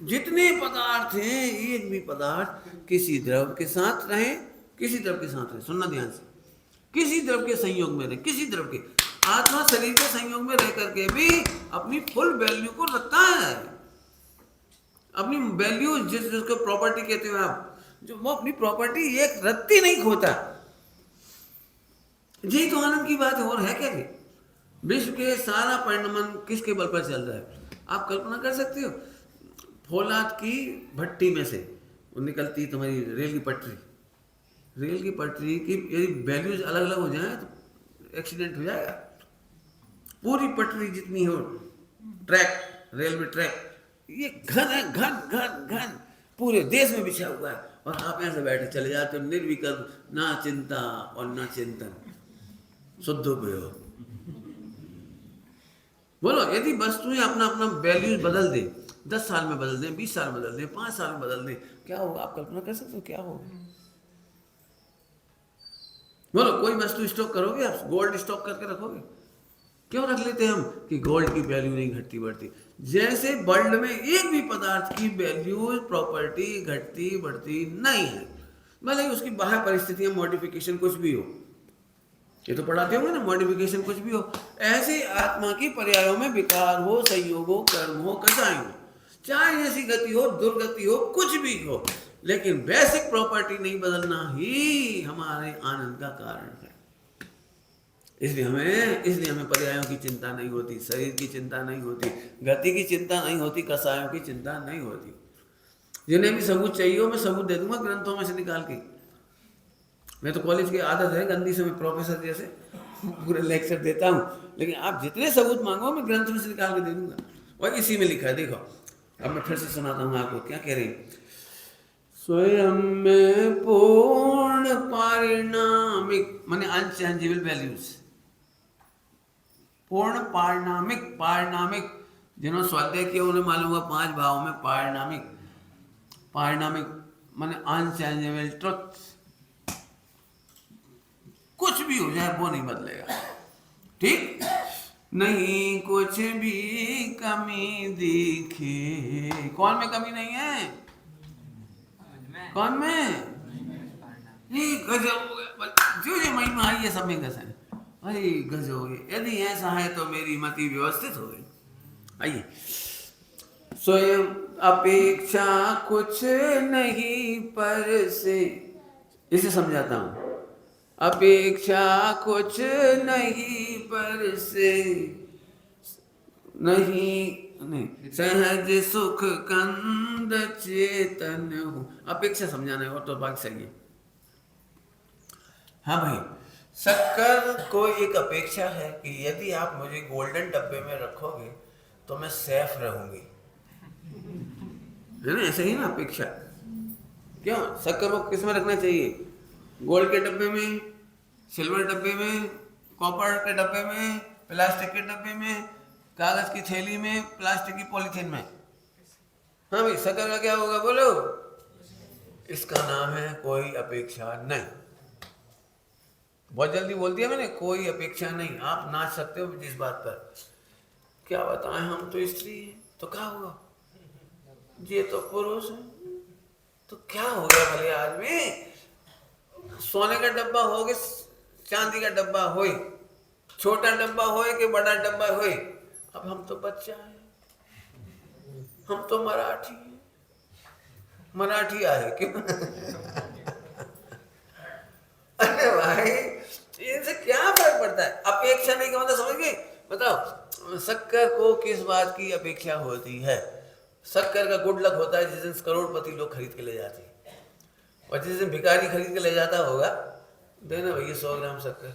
जितने पदार्थ हैं, एक भी पदार्थ किसी द्रव के साथ रहे, किसी द्रव के साथ रहे, सुनना ध्यान से, किसी द्रव के संयोग में रहे, किसी द्रव के, आत्मा शरीर के संयोग में रह करके भी अपनी फुल वैल्यू को रखता है। अपनी वैल्यू जिसको प्रॉपर्टी कहते हो आप, जो वो अपनी प्रॉपर्टी एक रत्ती नहीं खोता। यही तो आनंद की बात है, और है क्या? जी विश्व के सारा परिणमन किसके बल पर चल रहा है? आप कल्पना कर सकते हो? फौलाद की भट्टी में से वो निकलती तुम्हारी रेल की पटरी, रेल की पटरी की यदि वैल्यूज अलग अलग हो जाए तो एक्सीडेंट हो जाएगा। पूरी पटरी जितनी हो, ट्रैक, रेलवे ट्रैक, ये घन है, घन घन घन पूरे देश में बिछा हुआ है, और आप यहाँ से बैठे चले जाते हो निर्विकल्प, ना चिंता और ना चिंतन, शुद्धोपयोग। बोलो, यदि वस्तुएं अपना अपना वैल्यूज बदल दे, 10 साल में बदल दें, 20 साल में बदल दें, 5 साल में बदल दें, क्या होगा? आप कल्पना कर सकते हो क्या होगा? बोलो, कोई वस्तु स्टॉक करोगे आप? गोल्ड स्टॉक करके रखोगे? क्यों रख लेते हैं हम कि गोल्ड की वैल्यू नहीं घटती बढ़ती। जैसे वर्ल्ड में एक भी पदार्थ की वैल्यू, प्रॉपर्टी घटती बढ़ती नहीं है, भले ही उसकी बाहर परिस्थितियां, मॉडिफिकेशन कुछ भी हो। ये तो पढ़ाते होंगे ना, मॉडिफिकेशन कुछ भी हो। ऐसे आत्मा की पर्यायों में विकार हो, संयोग हो, कर्म हो, कसाई हो, चाहे ऐसी गति हो, दुर्गति हो, कुछ भी हो, लेकिन बेसिक प्रॉपर्टी नहीं बदलना ही हमारे आनंद का कारण है। इसलिए हमें पर्यायों की चिंता नहीं होती, शरीर की चिंता नहीं होती, गति की चिंता नहीं होती, कसायों की चिंता नहीं होती। जिन्हें भी सबूत चाहिए हो मैं सबूत दे दूंगा ग्रंथों में से निकाल के। मैं तो कॉलेज की आदत है गंदी से, मैं प्रोफेसर जैसे पूरे लेक्चर देता हूँ, लेकिन आप जितने सबूत मांगो मैं ग्रंथ में से निकाल के दे दूंगा। और इसी में लिखा है, देखो अब मैं फिर से सुनाता हूँ आपको क्या कह रही। स्वयं में पूर्ण पारिणामिक माने अनचेंजेबल वैल्यूज, पूर्ण पारिणामिक जिन्होंने स्वाध्याय किया उन्हें मालूम होगा 5 भावों में पारिणामिक माने अनचेंजेबल ट्रुथ। कुछ भी हो जाए वो नहीं बदलेगा, ठीक? नहीं कुछ भी कमी दिखे। कौन में कमी नहीं है? कौन में? नहीं, गजब हो गया, जो महिमा आई है सब में गजब है। अरे गजब हो गया, यदि ऐसा है तो मेरी मति व्यवस्थित हो गई। आइए, स्वयं अपेक्षा कुछ नहीं पर से, इसे समझाता हूं। अपेक्षा कुछ नहीं पर से, नहीं सहज सुख कंद चेतन हो। अपेक्षा समझाना है और तो बात सही है। हाँ भाई, शक्कर को एक अपेक्षा है कि यदि आप मुझे गोल्डन डब्बे में रखोगे तो मैं सेफ रहूंगी, है ना? ऐसे ही ना अपेक्षा। क्यों शक्कर को किस में रखना चाहिए? गोल्ड के डब्बे में, सिल्वर डब्बे में, कॉपर के डब्बे में, प्लास्टिक के डब्बे में, कागज की थैली में, प्लास्टिक की पॉलीथीन में। हाँ भाई, शक्कर का क्या होगा बोलो? इसका नाम है कोई अपेक्षा नहीं। बहुत जल्दी बोल दिया मैंने, कोई अपेक्षा नहीं। आप नाच सकते हो जिस बात पर, क्या बताएं हम तो स्त्री हैं, तो क्या हुआ? ये तो पुरुष है, तो क्या हो गया भले आदमी? सोने का डब्बा हो कि चांदी का डब्बा हो, छोटा डब्बा हो कि बड़ा डब्बा हो, अब हम तो बच्चा है, हम तो मराठी है, मराठी आए क्यों? अरे भाई, इनसे क्या फर्क पड़ता है? अपेक्षा नहीं का मतलब समझ गए? बताओ, शक्कर को किस बात की अपेक्षा होती है? शक्कर का गुड लक होता है जिस दिन करोड़पति लोग खरीद के ले जाते हैं, और जिस दिन भिखारी खरीद के ले जाता होगा, देना भैया 100 ग्राम शक्कर,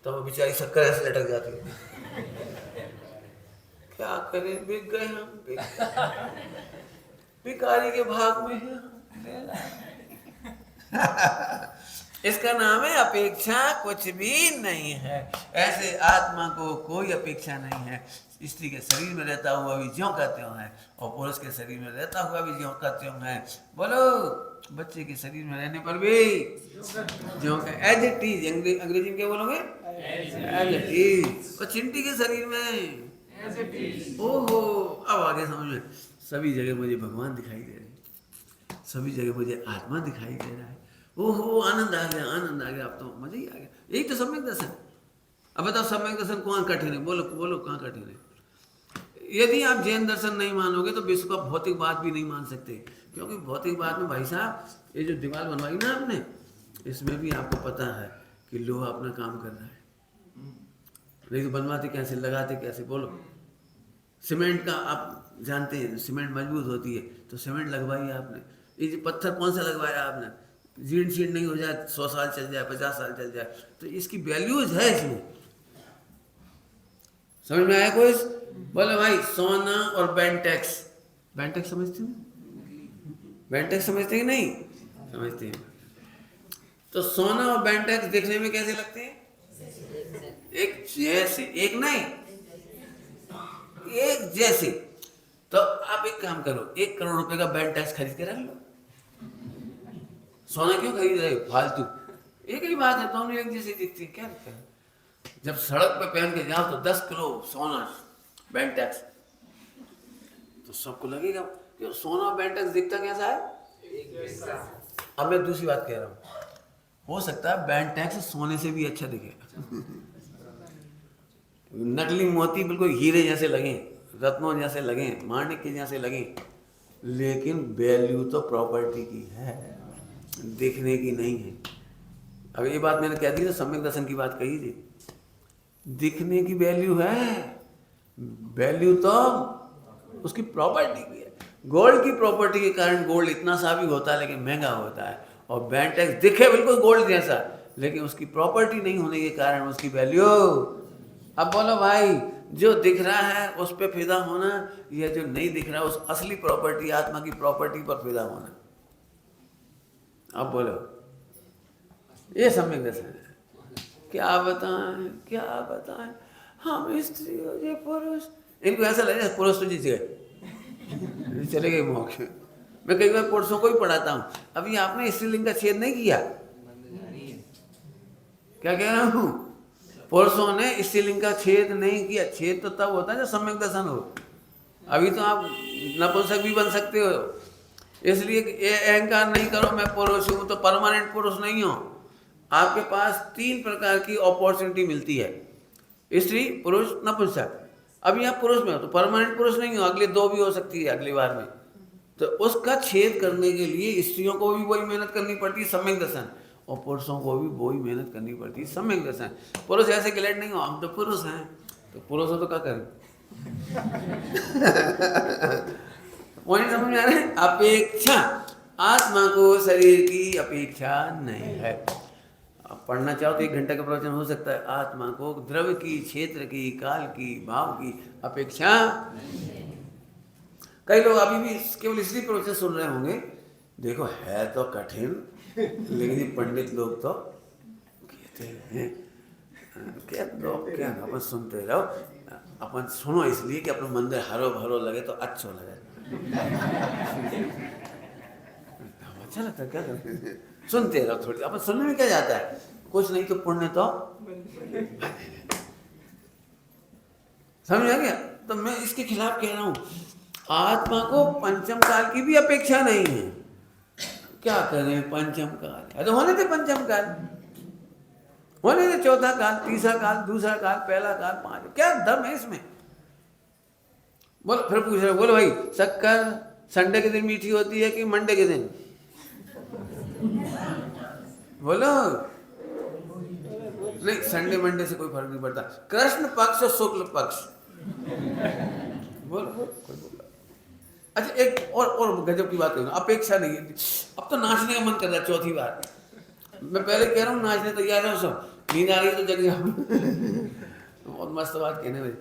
तो वो बेचारी शक्कर ऐसे लटक जाती है। क्या करें, बिक गए हम, भिखारी के भाग में है। इसका नाम है अपेक्षा कुछ भी नहीं है। ऐसे आत्मा को कोई अपेक्षा नहीं है। स्त्री के शरीर में रहता हुआ भी ज्यों का त्यों है, और पुरुष के शरीर में रहता हुआ भी ज्यों का त्यों है। बोलो, बच्चे के शरीर में रहने पर भी ज्यों का, एज इट इज। अंग्रेजी में क्या बोलोगे? As it is. और चिंटी के शरीर में एज इट इज। ओहो, अब आगे समझ में। सभी जगह मुझे भगवान दिखाई दे रहे हैं, सभी जगह मुझे आत्मा दिखाई दे रहा है। ओहो, आनंद आ गया, आनंद आ गया, अब तो मजा ही आ गया। यही तो सम्यक दर्शन। अब बताओ, सम्यक दर्शन कौन कठिन है? बोलो बोलो, कहाँ कठिन है? यदि आप जैन दर्शन नहीं मानोगे तो विश्व का भौतिकवाद भी नहीं मान सकते, क्योंकि भौतिकवाद में भाई साहब, ये जो दीवार बनवाई ना आपने, इसमें भी आपको पता है कि लोहा अपना काम कर रहा है। नहीं तो बनवाते कैसे, लगाते कैसे? बोलो। सीमेंट का आप जानते हैं, सीमेंट मजबूत होती है तो सीमेंट लगवाई आपने। ये जो पत्थर कौन सा लगवाया आपने? जीर्ण शीर्ण नहीं हो जाए, 100 साल चल जाए, 50 साल चल जाए, तो इसकी वैल्यूज है इसमें। समझ में आया कोई? बोले भाई, सोना और बेंटेक्स, बेंटेक्स समझते हो? बेंटेक्स समझते कि नहीं? समझते हैं? तो सोना और बेंटेक्स देखने में कैसे लगते हैं? एक जैसे, एक नहीं, एक जैसे। तो आप एक काम करो, 1 करोड़ रुपए का बेंटेक्स खरीद के रख लो। सोना क्यों खरीद रहे हो फालतू? एक ही बात है, दोनों एक जैसे दिखती है, क्या दिखता है? जब सड़क पे पहन के जाओ तो 10 किलो सोना बेंटेक्स, तो सबको लगेगा कि सोना बेंटेक्स दिखता कैसा है? अब मैं दूसरी बात कह रहा हूँ, हो सकता है बेंटेक्स सोने से भी अच्छा दिखेगा। नकली मोती बिल्कुल हीरे जैसे लगे, रत्नों जैसे लगे, माणिक के जैसे लगे, लेकिन वैल्यू तो प्रॉपर्टी की है, दिखने की नहीं है। अब ये बात मैंने कह दी ना, सम्यक दर्शन की बात कही थी, दिखने की वैल्यू है, वैल्यू तो उसकी प्रॉपर्टी की है। गोल्ड की प्रॉपर्टी के कारण गोल्ड इतना सा भी होता है लेकिन महंगा होता है, और बेंटेक्स दिखे बिल्कुल गोल्ड जैसा, लेकिन उसकी प्रॉपर्टी नहीं होने के कारण उसकी वैल्यू। अब बोलो भाई, जो दिख रहा है उस पे फिदा होना, या जो नहीं दिख रहा उस असली प्रॉपर्टी, आत्मा की प्रॉपर्टी पर फिदा होना? अब बोलो, ये सम्यक दर्शन है। क्या बताएं, क्या बताएं, हम स्त्री हो ये पुरुष, इनको ऐसा लगे पुरुष तो जीत गए, चले गए मौके। मैं कई बार पुरुषों को ही पढ़ाता हूँ, अभी आपने स्त्रीलिंग का छेद नहीं किया। क्या कह रहा हूँ? पुरुषों ने स्त्रीलिंग का छेद नहीं किया। छेद तो तब होता है जब सम्यक दर्शन हो। अभी तो आप नपुंसक भी बन सकते हो, इसलिए अहंकार नहीं करो मैं पुरुष हूँ तो परमानेंट पुरुष नहीं हो। आपके पास 3 प्रकार की अपॉर्चुनिटी मिलती है, स्त्री, पुरुष, नपुंसक। अभी आप पुरुष में हो तो परमानेंट पुरुष नहीं हो, अगले 2 भी हो सकती है अगली बार में। तो उसका छेद करने के लिए स्त्रियों को भी वही मेहनत करनी पड़ती है, सम्यक दर्शन, और पुरुषों को भी वही मेहनत करनी पड़ती है, सम्यक दर्शन। पुरुष ऐसे ग्लेड नहीं हो, हम तो पुरुष हैं, तो पुरुष हो तो क्या करें? पॉइंट समझ में आ रहा है? अपेक्षा, आत्मा को शरीर की अपेक्षा नहीं है। आप पढ़ना चाहो तो 1 घंटे का प्रवचन हो सकता है। आत्मा को द्रव्य की, क्षेत्र की, काल की, भाव की अपेक्षा। कई लोग अभी भी केवल इसलिए प्रवचन सुन रहे होंगे, देखो है तो कठिन, लेकिन ये पंडित लोग तो कहते हैं, क्या लोग क्या, अपन सुनते रहो, अपन सुनो इसलिए कि अपना मंदिर हरो भरो लगे तो अच्छा लगे। अच्छा लगता है, क्या करें, सुनते रहो थोड़ी। अपन सुनने में क्या जाता है, कुछ नहीं तो पुण्य तो समझ आ गया? तो मैं इसके खिलाफ कह रहा हूं, आत्मा को पंचम काल की भी अपेक्षा नहीं है। क्या करें, पंचम काल है तो होने थे, पंचम काल होने थे, चौथा काल, तीसरा काल, दूसरा काल, पहला काल, 5, क्या दम है इसमें? बोलो, फिर पूछ रहे, बोलो भाई, शक्कर संडे के दिन मीठी होती है कि मंडे के दिन? बोलो। नहीं, संडे मंडे से कोई फर्क नहीं पड़ता, कृष्ण पक्ष और शुक्ल पक्ष। बोलो बोलो, कोई बोलो। अच्छा, एक और गजब की बात करूँ, अपेक्षा नहीं है। अब तो नाचने का मन कर रहा है 4थी बार। मैं पहले कह रहा हूँ नाचने तैयार है सब, नींद आ रही है तो जग जाओ। बहुत मस्त बात कहने में।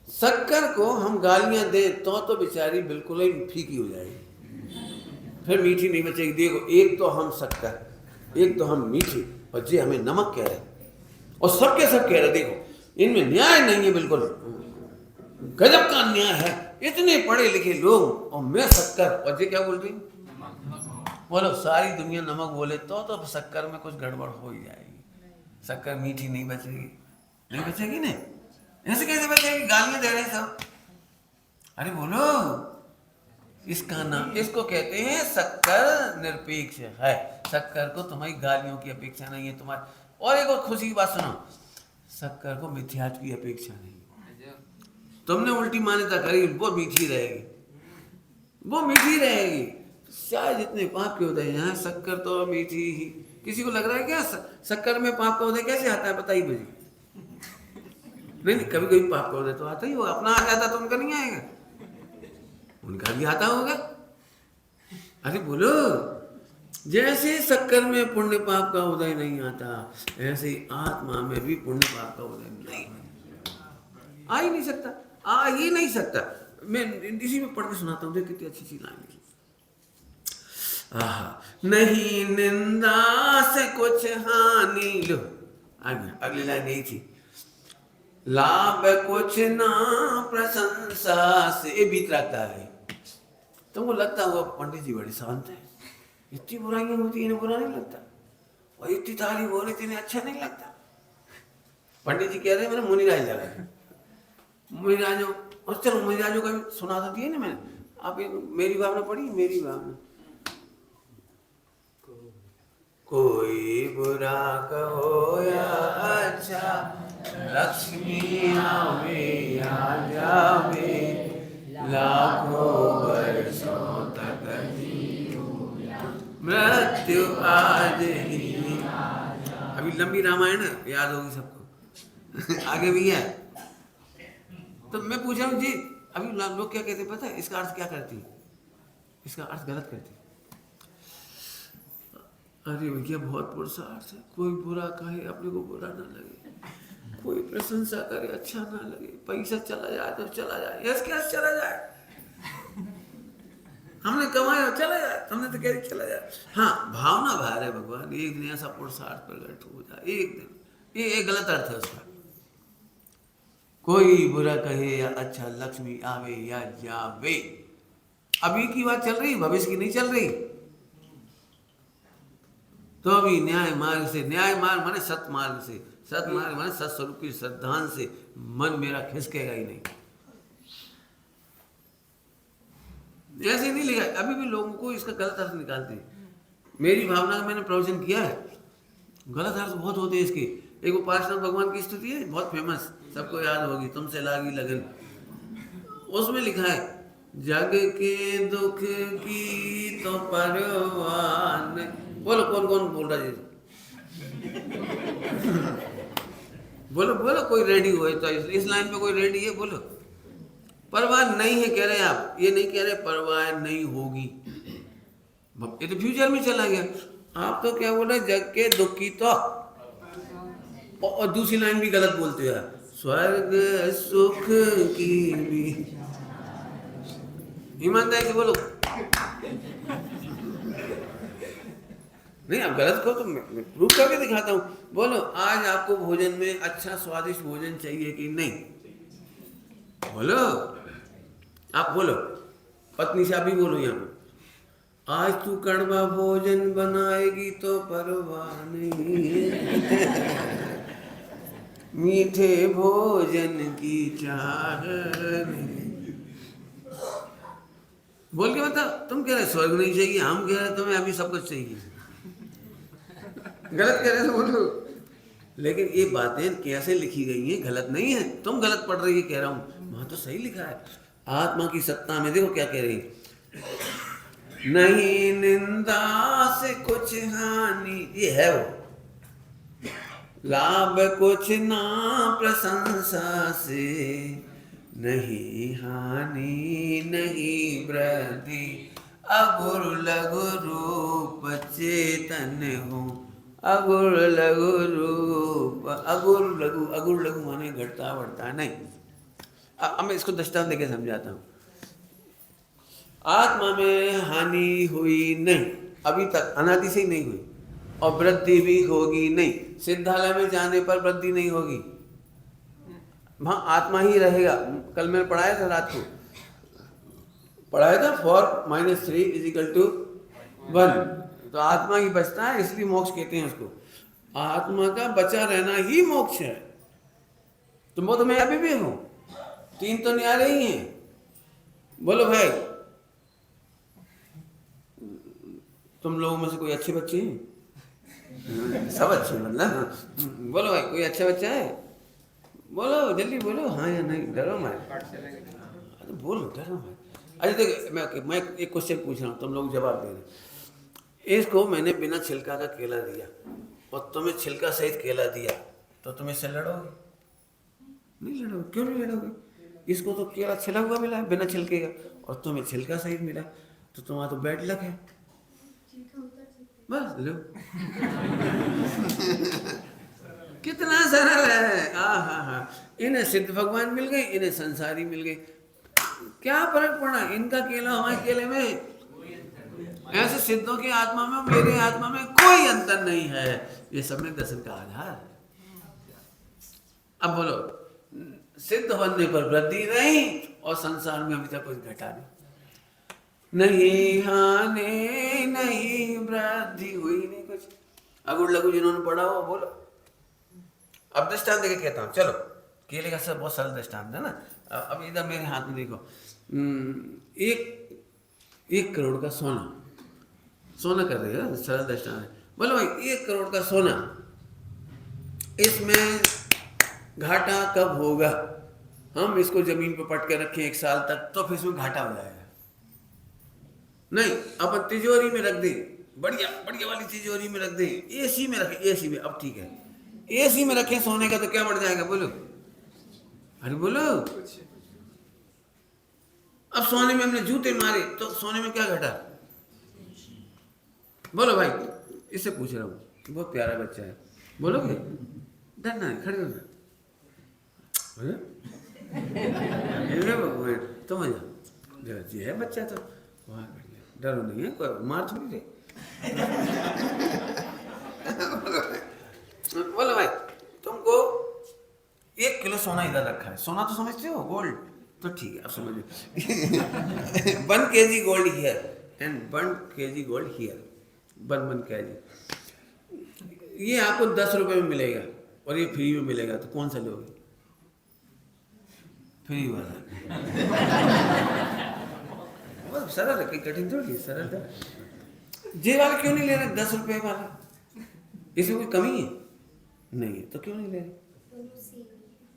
शक्कर को हम गालियां दें तो बेचारी बिल्कुल ही फीकी हो जाएगी, फिर मीठी नहीं बचेगी। देखो, एक तो हम शक्कर, एक तो हम मीठी, और जे हमें नमक कह रहे, और सबके सब कह रहे। देखो, इनमें न्याय नहीं है, बिल्कुल गजब का अन्याय है। इतने पढ़े लिखे लोग और मैं शक्कर, और जे क्या बोल रही? बोलो, सारी दुनिया नमक बोले तो शक्कर में कुछ गड़बड़ हो ही जाएगी। शक्कर मीठी नहीं बचेगी, नहीं बचेगी ना। ऐसे कैसे बचेगी? गालियां दे रहे सब। अरे बोलो, इसका नाम, इसको कहते हैं शक्कर निरपेक्ष है। शक्कर को तुम्हारी गालियों की अपेक्षा नहीं है तुम्हारी। और एक और खुशी की बात सुनो, शक्कर को मिथ्यात्व की अपेक्षा नहीं। तुमने उल्टी मान्यता करी, वो मीठी रहेगी, वो मीठी रहेगी, शायद जितने पाप के उदय हैं, शक्कर तो मीठी ही। किसी को लग रहा है क्या शक्कर में पाप का उदय कैसे आता है? बताइए मुझे। नहीं, कभी कभी पाप का उदय तो आता ही होगा, अपना आ जाता तो उनका नहीं आएगा, उनका भी आता होगा। अरे बोलो, जैसे शक्कर में पुण्य पाप का उदय नहीं आता, ऐसे ही आत्मा में भी पुण्य पाप का उदय नहीं आ ही नहीं सकता, आ ही नहीं सकता। मैं इसी में पढ़ के सुनाता हूँ, कितनी अच्छी चीज लाएंगे। आहा, नहीं निंदा से कुछ हानि, लो आगे अगली लाइन यही थी, लाभ कुछ ना प्रशंसा से, ये बीत लगता है। तुमको लगता होगा पंडित जी बड़े शांत है, इतनी बुराइयां होती इन्हें बुरा नहीं लगता, और इतनी तारीफ हो रही थी इन्हें अच्छा नहीं लगता। पंडित जी कह रहे हैं मैंने मुनिराज लगा, मुनिराजों, और चलो मुनिराजों का भी सुना तो दिया ना मैंने, आप मेरी भावना पढ़ी, मेरी भावना, कोई बुरा कहो या अच्छा, लक्ष्मी आवे या जावे, लाखों वर्षों तक मृत्यु आज ही। अभी लंबी रामायण याद होगी सबको आगे भी है। तो मैं पूछ रहा हूँ जी, अभी लोग क्या कहते हैं पता है, इसका अर्थ क्या करती है, इसका अर्थ गलत करती है। अरे भैया बहुत पुरुषार्थ है, कोई बुरा कहे अपने को बुरा ना लगे, कोई प्रशंसा करे अच्छा ना लगे, पैसा चला जाए तो चला जाए, यस क्या चला जाए, हमने कमाया चला जाए, हमने तो कह चला जाए। हाँ भावना बाहर है भगवान, एक दिन ऐसा पुरुषार्थ प्रकट हो जाए, एक दिन, ये एक गलत अर्थ है उसका। कोई बुरा कहे या अच्छा, लक्ष्मी आवे या जावे, अभी की बात चल रही, भविष्य की नहीं चल रही। तो अभी न्याय मार्ग से, न्याय मार्ग माने सत मार्ग से, सत मार्ग माने सत्स्वरूप की श्रद्धान से मन मेरा खिसकेगा ही नहीं, ऐसे नहीं लिखा। अभी भी लोगों को इसका गलत अर्थ निकालते हैं। मेरी भावना का मैंने प्रवचन किया है, गलत अर्थ बहुत होते हैं इसके। एक उपासना भगवान की स्तुति है बहुत फेमस, सबको याद होगी, तुमसे लागी लगन, उसमें लिखा है जग के दुख की तो परवाह नहीं। बोलो कौन कौन बोल रहा है बोलो बोलो, कोई रेडी हो तो इस लाइन पे कोई रेडी है, बोलो। परवाह नहीं है कह रहे हैं आप, ये नहीं कह रहे परवाह नहीं होगी, ये तो फ्यूचर में चला गया। आप तो क्या बोल रहे, जग के दुख की तो, और दूसरी लाइन भी गलत बोलते हो, स्वर्ग सुख की भी, ईमानदारी से बोलो। नहीं आप गलत कहो तो मैं प्रूफ करके दिखाता हूँ। बोलो आज आपको भोजन में अच्छा स्वादिष्ट भोजन चाहिए कि नहीं, बोलो आप, बोलो पत्नी से आप भी बोलो यहाँ पर, आज तू कड़वा भोजन बनाएगी तो परवाह नहीं मीठे भोजन की चाह नहीं। बोल के बता, तुम कह रहे स्वर्ग नहीं चाहिए, हम कह रहे तुम्हें अभी सब कुछ चाहिए, गलत कह रहे हो बोलो। लेकिन ये बातें कैसे लिखी गई हैं गलत नहीं है, तुम गलत पढ़ रही है कह रहा हूं, वहां तो सही लिखा है। आत्मा की सत्ता में देखो क्या कह रही, नहीं निंदा से कुछ हानि, ये है वो, लाभ कुछ ना प्रशंसा से, नहीं हानि नहीं वृद्धि, अगुर लघु रूप चेतन हूँ, अगुर लघु रूप, अगुर लघु माने घटता बढ़ता नहीं। अब मैं इसको दृष्टांत देके समझाता हूँ। आत्मा में हानि हुई नहीं, अभी तक अनादि से ही नहीं हुई, और वृद्धि भी होगी नहीं, सिद्धालय में जाने पर वृद्धि नहीं होगी, वहाँ आत्मा ही रहेगा। कल मैंने पढ़ाया था, रात को पढ़ाया था, 4 - 3 = 1, तो आत्मा ही बचता है, इसलिए मोक्ष कहते हैं उसको। आत्मा का बचा रहना ही मोक्ष है। तुम वो तो मैं अभी भी हूँ, 3 तो न्यारे ही हैं। बोलो भाई, तुम लोगों में से कोई अच्छे बच्चे हैं? सब अच्छे मतलब, बोलो भाई कोई अच्छा बच्चा है, बोलो जल्दी बोलो, हाँ या नहीं, डरो मत, बोलो डरो मत। अच्छा देखो मैं एक क्वेश्चन पूछ रहा हूँ, तुम लोग जवाब दे रहे। इसको मैंने बिना छिलका का केला दिया और तुम्हें छिलका सहित केला दिया, तो तुम इससे लड़ोगे? नहीं लड़ोगे। क्यों नहीं लड़ोगे? इसको तो केला छिला हुआ मिला है बिना छिलके का, और तुम्हें छिलका सहित मिला, तो तुम्हारा तो बैड लक है, बस लो। कितना सरल है। हाँ, इन्हें सिद्ध भगवान मिल गए, इन्हें संसारी मिल गए, क्या फर्क पड़ा? इनका केला हमारे केले में ऐसे सिद्धों की आत्मा में मेरे आत्मा में कोई अंतर नहीं है। ये सम्यक दर्शन का आधार है। अब बोलो, सिद्ध बनने पर वृद्धि नहीं और संसार में अभी तक कुछ घटा नहीं हानि नहीं वृद्धि हुई नहीं कुछ। अगुड़ लघु जिन्होंने पढ़ा हो बोलो। अब दृष्टांत देके कहता हूँ, चलो केले का सब बहुत सरल दृष्टांत है ना। अब इधर मेरे हाथ में देखो, एक करोड़ का सोना कर रहे हो, सरल दृष्टांत है। बोलो भाई 1 करोड़ का सोना, इसमें घाटा कब होगा? हम इसको जमीन पर पट के रखें 1 साल तक तो फिर इसमें घाटा हो जाएगा। नहीं, अपन तिजोरी में रख दें, बढ़िया बढ़िया वाली तिजोरी में रख दें, एसी में रखें, एसी में, अब ठीक है एसी में रखें सोने का तो क्या बढ़ जाएगा? बोलो, अरे बोलो। अब सोने में हमने जूते मारे तो सोने में क्या घटा? बोलो भाई, इससे पूछ रहा हूँ, बहुत प्यारा बच्चा है, बोलोगे? डरना है, खड़े होना। तो मजा जी है बच्चा तो वहाँ डरो नहीं है, कोई मार थोड़ी दे। बोलो भाई, तुमको 1 किलो सोना इधर रखा है, सोना तो समझते हो, गोल्ड तो ठीक है, अब समझो। 1 kg gold here and 1 kg gold here, 1 kg। ये आपको 10 रुपए में मिलेगा और ये फ्री में मिलेगा, तो कौन सा लोगे? फ्री वाला। सरल है, कोई कठिन थोड़ी, सरल है। जे वाला क्यों नहीं ले रहे? 10 रुपए वाला, इसमें कोई कमी है? नहीं है तो क्यों नहीं ले रहे?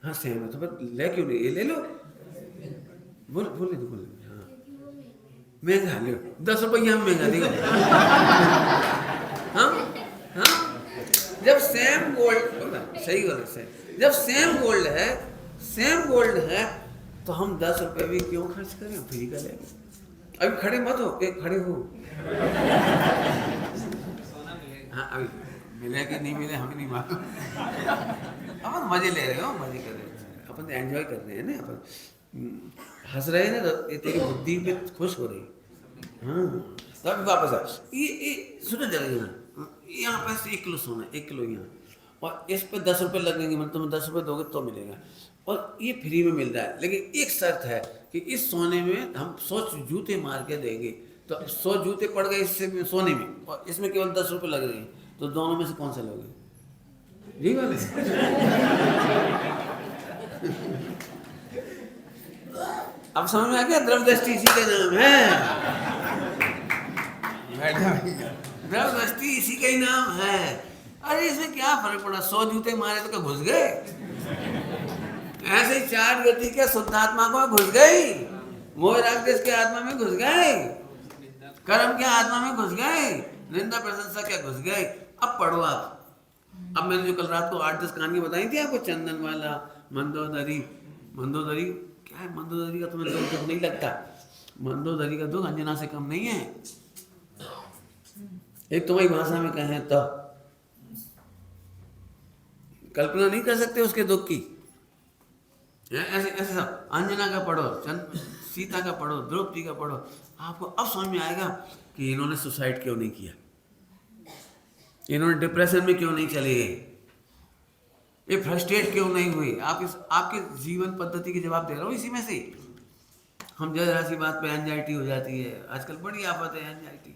हाँ सेम है तो पर ले क्यों नहीं? ये ले लो, बोले तो बोले। हाँ महंगा लो, 10 रुपये यहाँ महंगा देगा। हाँ हाँ, जब सेम गोल्ड, सही बोला, सेम, जब सेम गोल्ड है तो हम 10 रुपये भी क्यों खर्च करें? फ्री का लेंगे। अभी खड़े मत हो, एक खड़े हो। हाँ अभी मिले कि नहीं मिले हमें नहीं मालूम। अपन मजे ले रहे हो, मजे कर रहे हो, अपन एंजॉय कर रहे हैं ना, अपन हंस रहे हैं ना, तो ये तेरी बुद्धि पे खुश हो रही। हाँ तो अभी वापस आ, ये सुनो जरा, यहाँ पे 1 किलो सोना, 1 किलो यहाँ, और इस पे 10 रुपये लगेंगे, मतलब तुम 10 रुपये दोगे तो मिलेगा, और ये फ्री में मिल रहा है। लेकिन एक शर्त है कि इस सोने में हम 100 जूते मार के देंगे, तो 100 जूते पड़ गए इससे सोने में, और इसमें केवल 10 रुपये लग रहे हैं, तो दोनों में से कौन सा लोगे? जी वाले। अब समझ में आ गया? द्रव्य दृष्टि इसी का नाम है। द्रव्य दृष्टि इसी का ही नाम है। अरे इसमें क्या फर्क पड़ा? 100 जूते मारे तो क्या घुस गए? ऐसे ही 4 गति के शुद्धात्मा को घुस गई, मोह राग देश के आत्मा में घुस गए, कर्म के आत्मा में घुस गए, निंदा प्रशंसा क्या घुस गए। अब पढ़ो आप। अब मैंने जो कल रात को 8-10 कहानी बताई थी आपको, चंदन वाला, मंदोदरी क्या है? मंदोदरी का तुम्हें दुख नहीं लगता? मंदोदरी का दुख अंजना से कम नहीं है। एक तुम्हारी भाषा में कहें तो कल्पना नहीं कर सकते उसके दुख की। ऐसे सब अंजना का पढ़ो, सीता का पढ़ो, द्रौपदी का पढ़ो, आपको अब समझ में आएगा कि इन्होंने सुसाइड क्यों नहीं किया, इन्होंने डिप्रेशन में क्यों नहीं चले गए, ये फ्रस्ट्रेट क्यों नहीं हुए। आपके जीवन पद्धति के जवाब दे रहा हूँ इसी में से। हम जरा सी बात पे एंजाइटी हो जाती है, आजकल बड़ी आफत है एंजाइटी।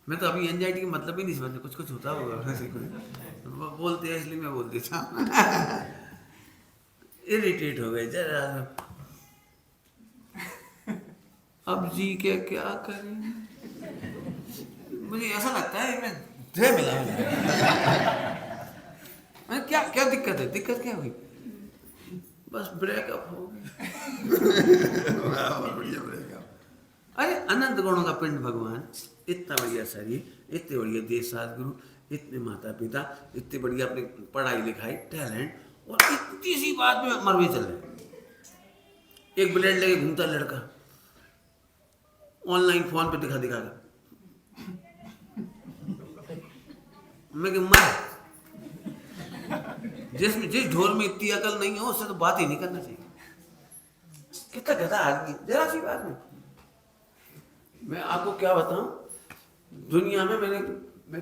मैं तो अभी एंजाइटी का मतलब ही नहीं समझता, कुछ होता होगा वैसे कोई बोलते हैं इसलिए मैं बोल देता हूँ। इरिटेट हो गए जरा। अब जी के क्या करें? मुझे ऐसा लगता है मैं मिला क्या दिक्कत है? दिक्कत क्या हुई? बस ब्रेकअप हो गया। अरे अनंत गुणों का पिंड भगवान, इतना बढ़िया शरीर, इतने बढ़िया देश सदगुरु, इतने माता पिता, इतनी बढ़िया अपनी पढ़ाई लिखाई, टैलेंट, और इतनी सी बात में मरवे चल रहे। एक ब्लेड लेके घूमता लड़का, ऑनलाइन फोन पे दिखा कर, मैं कि मर, जिस ढोल में इतनी अकल नहीं हो उससे तो बात ही नहीं करना चाहिए। कितना गधा आदमी, जरा सी बात में मैं आपको क्या बताऊं, दुनिया में मैं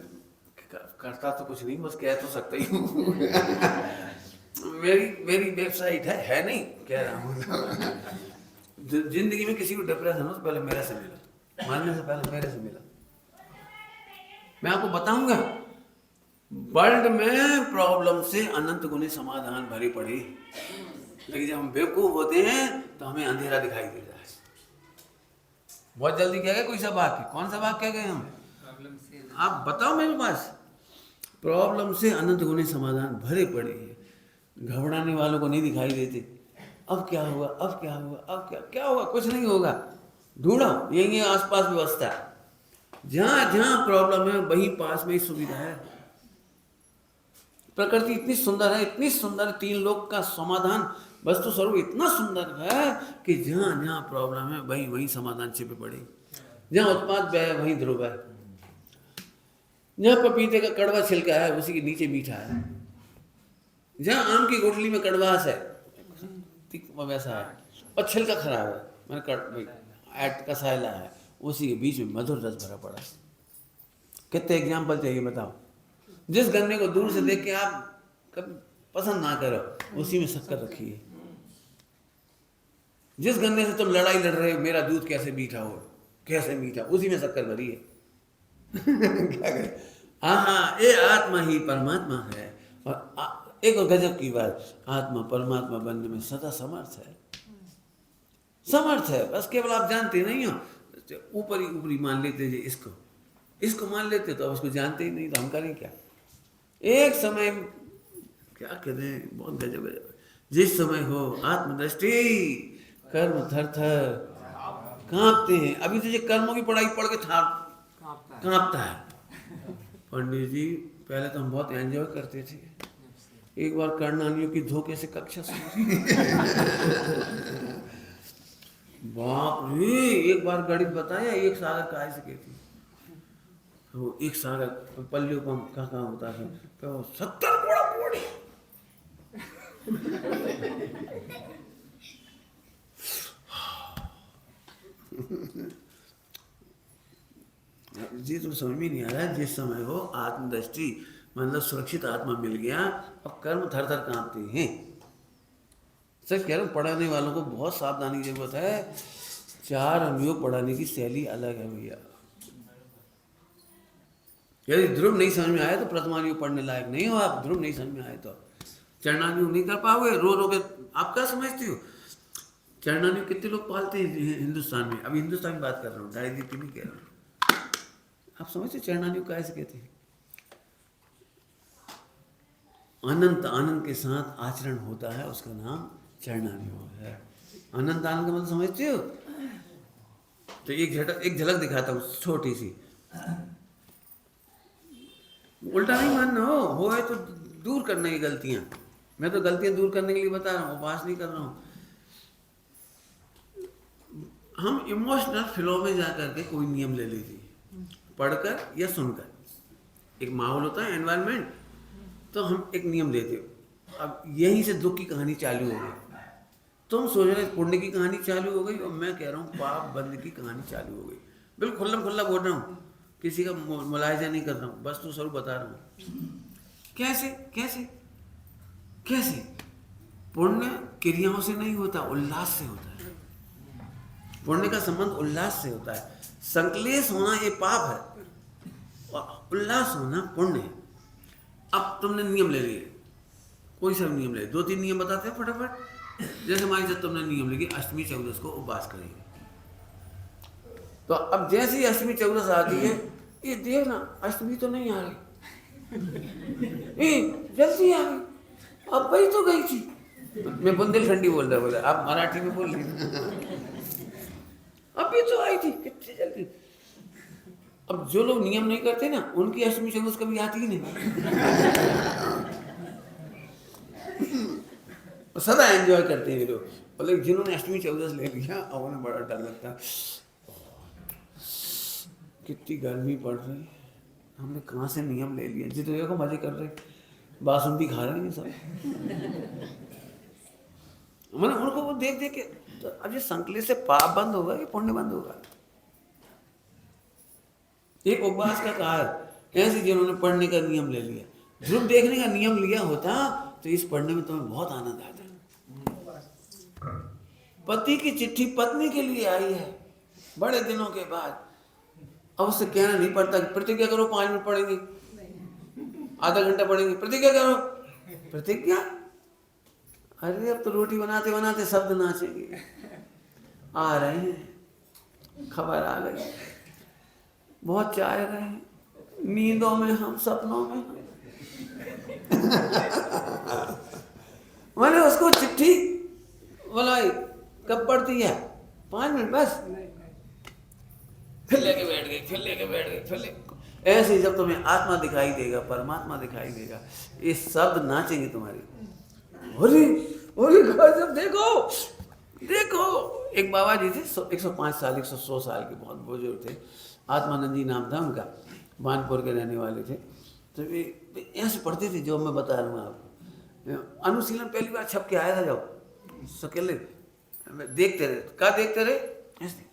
करता तो कुछ नहीं, बस कह तो सकता ही हूँ। मेरी वेबसाइट है नहीं कह रहा हूँ। जिंदगी में किसी को डिप्रेशन हो तो पहले मेरे से मिला, मरने से पहले मेरे से मिला। मैं आपको बताऊंगा, वर्ल्ड में प्रॉब्लम से अनंत गुने समाधान भरे पड़े, लेकिन जब हम बेवकूफ होते हैं तो हमें अंधेरा दिखाई देता है। बहुत जल्दी कह गए कोई सा वाक्य, कौन सा वाक्य कह गए हम? प्रॉब्लम से आप बताओ मेरे पास। प्रॉब्लम से अनंत गुने समाधान भरे पड़े हैं। घबराने वालों को नहीं दिखाई देते। अब क्या हुआ, अब क्या हुआ, अब क्या होगा? कुछ नहीं होगा। ढूंढो, यही है आसपास व्यवस्था। जहां जहां प्रॉब्लम है वहीं पास में ही सुविधा है। प्रकृति इतनी सुंदर है, इतनी सुंदर, 3 लोक का समाधान वस्तु स्वरूप इतना सुंदर है कि जहां जहां प्रॉब्लम है वहीं वहीं समाधान छिपे पड़े। जहां उत्पाद व्यय है वहीं ध्रुव है। जहां पपीते का कड़वा छिलका है उसी के नीचे मीठा है। जहां आम की गुठली में कड़वास है वैसा है, और छिलका खराब है, मैंने ऐट का सायला है, उसी के बीच में मधुर रस भरा पड़ा है। कितने एग्जाम्पल चाहिए बताओ? जिस गन्ने को दूर से देख के आप कभी पसंद ना करो, उसी में शक्कर रखिए। जिस गन्ने से तुम लड़ाई लड़ रहे हो, मेरा दूध कैसे मीठा हो, कैसे मीठा, उसी में शक्कर भरिए। क्या करें? हाँ, ये आत्मा ही परमात्मा है। और एक और गजब की बात, आत्मा परमात्मा बनने में सदा समर्थ है। समर्थ है, बस केवल आप जानते नहीं हो। ऊपरी मान लेते जी, इसको मान लेते तो उसको जानते ही नहीं, तो हम करें क्या? एक समय क्या कहते हैं, बहुत गजब है। जिस समय हो आत्मदृष्टि, कर्म थर थर कांपते हैं। अभी तो ये कर्मों की पढ़ाई पढ़ के कांपता है। पंडित जी पहले तो हम बहुत एंजॉय करते थे। एक बार कर्णानियों की धोखे से कक्षा सुनी। बाप रे, एक बार गणित बताया, एक सागर काय से कहती, तो एक सागर पल्लियों का काम होता है, तो 70 कोड़ा पोड़ी। जी तो समझ में नहीं आ रहा है। जिस समय हो आत्मदृष्टि, मतलब सुरक्षित आत्मा मिल गया, अब कर्म थर थर कांपते हैं। सच कह रहा हूँ, पढ़ाने वालों को बहुत सावधानी की जरूरत है। 4 अनुयोग पढ़ाने की शैली अलग है भैया। यदि ध्रुव नहीं समझ में आए तो प्रथमानुयोग पढ़ने लायक नहीं हो आप। ध्रुव नहीं समझ में आए तो चरणानुयोग नहीं कर पाओगे। रो के आप क्या समझते हो? चरणानुयोग कितने लोग पालते हैं हिंदुस्तान में? अभी हिंदुस्तान की बात कर रहा हूँ, डायरेक्ट की नहीं कह रहा हूँ। आप समझते चरणानुयोग कैसे कहते हैं? अनंत आनंद के साथ आचरण होता है, उसका नाम चरणानुयोग है। अनंत आनंद का मतलब समझते हो? तो एक झलक दिखाता हूँ छोटी सी। उल्टा नहीं मानना हो है तो दूर करने की गलतियां। मैं तो गलतियां दूर करने के लिए बता रहा हूँ, उपवास नहीं कर रहा हूँ। हम इमोशनल फ्लो में जाकर के कोई नियम ले लीजिए, पढ़कर या सुनकर। एक माहौल होता है, एनवायरनमेंट, तो हम एक नियम लेते हो। अब यहीं से दुख की कहानी चालू हो गई। तुम सोच रहे पुण्य की कहानी चालू हो गई, और मैं कह रहा हूँ पाप बंद की कहानी चालू हो गई। बिल्कुल खुल्ला बोल रहा हूँ, किसी का मुलायजा नहीं कर रहा हूँ, बस तो स्वरूप बता रहा हूँ। कैसे कैसे कैसे? पुण्य क्रियाओं से नहीं होता, उल्लास से होता है। पुण्य का संबंध उल्लास से होता है। संक्लेश होना ये पाप है, और उल्लास होना पुण्य है। अब तुमने नियम ले लिए, कोई सा नियम ले, 2-3 नियम बताते हैं फटाफट। जैसे मान लीजिए तुमने नियम लेके अष्टमी चौदस को उपवास करेंगे, तो अब जैसे ही अष्टमी चौदस आती है, ये देख ना अष्टमी तो नहीं आ रही, जल्दी आ गई, अब वही तो गई थी। मैं बुंदेलखंडी बोल रहा, बोला आप मराठी में बोल रही, अभी तो आई थी, कितनी जल्दी। अब जो लोग नियम नहीं करते ना, उनकी अष्टमी चौदस कभी आती ही नहीं। सदा एंजॉय करते हैं लोग। बोले जिन्होंने अष्टमी चौदस ले लिया, अब उन्हें बड़ा डर लगता है, कितनी गर्मी पड़ रही, हमने कहाँ से नियम ले लिया। जितने देखो मजे कर रहे, बासुंदी खा रहे हैं सब। मैंने उनको वो देख के, तो अब ये संकलेश से पाप बंद होगा कि पुण्य बंद होगा? एक उपवास का कहा है, ऐसे जिन्होंने पढ़ने का नियम ले लिया, ध्रुव देखने का नियम लिया होता तो इस पढ़ने में तुम्हें बहुत आनंद आता। पति की चिट्ठी पत्नी के लिए आई है बड़े दिनों के बाद, अब उससे कहना नहीं पड़ता कि प्रतिज्ञा करो 5 मिनट पढ़ेंगे, आधा घंटा पढ़ेंगे, प्रतिज्ञा करो। प्रतिज्ञा, अरे अब तो रोटी बनाते बनाते शब्द नाचेंगे। आ रहे हैं, खबर आ गई, बहुत चाह रहे हैं, नींदों में हम, सपनों में हम। मैंने उसको चिट्ठी बुलाई, कब पढ़ती है? 5 मिनट बस, फिर लेके बैठ गई, फिर लेके बैठ गई, फिर ले। ऐसे ही जब तुम्हें आत्मा दिखाई देगा, परमात्मा दिखाई देगा, ये शब्द नाचेंगे तुम्हारी। अरे अरे जब देखो देखो, एक बाबा जी थे 105 साल 100 साल के, बहुत बुजुर्ग थे, आत्मानंद जी नाम था उनका, बानपुर के रहने वाले थे। तो वे ऐसे पढ़ते थे जो मैं बता रहा हूँ आपको। अनुशीलन पहली बार छप के आया था जब, सकेले देखते रहे, क्या देखते रहे, ऐसे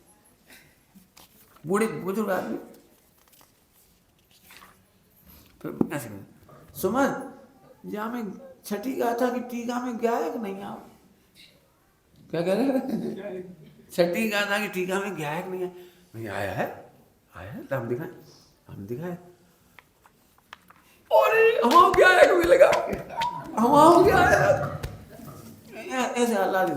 बूढ़े बुजुर्ग आदमी, फिर ऐसे सुमन जहाँ में छठी गाथा था कि टीका में गया है कि नहीं? आओ, क्या कह रहे? छठी गाथा था कि टीका में गया है कि नहीं? नहीं आया है, आया है तो हम दिखाए। अरे हम क्या है, कभी लगा हम क्या है, ऐसे अल्लाह दी।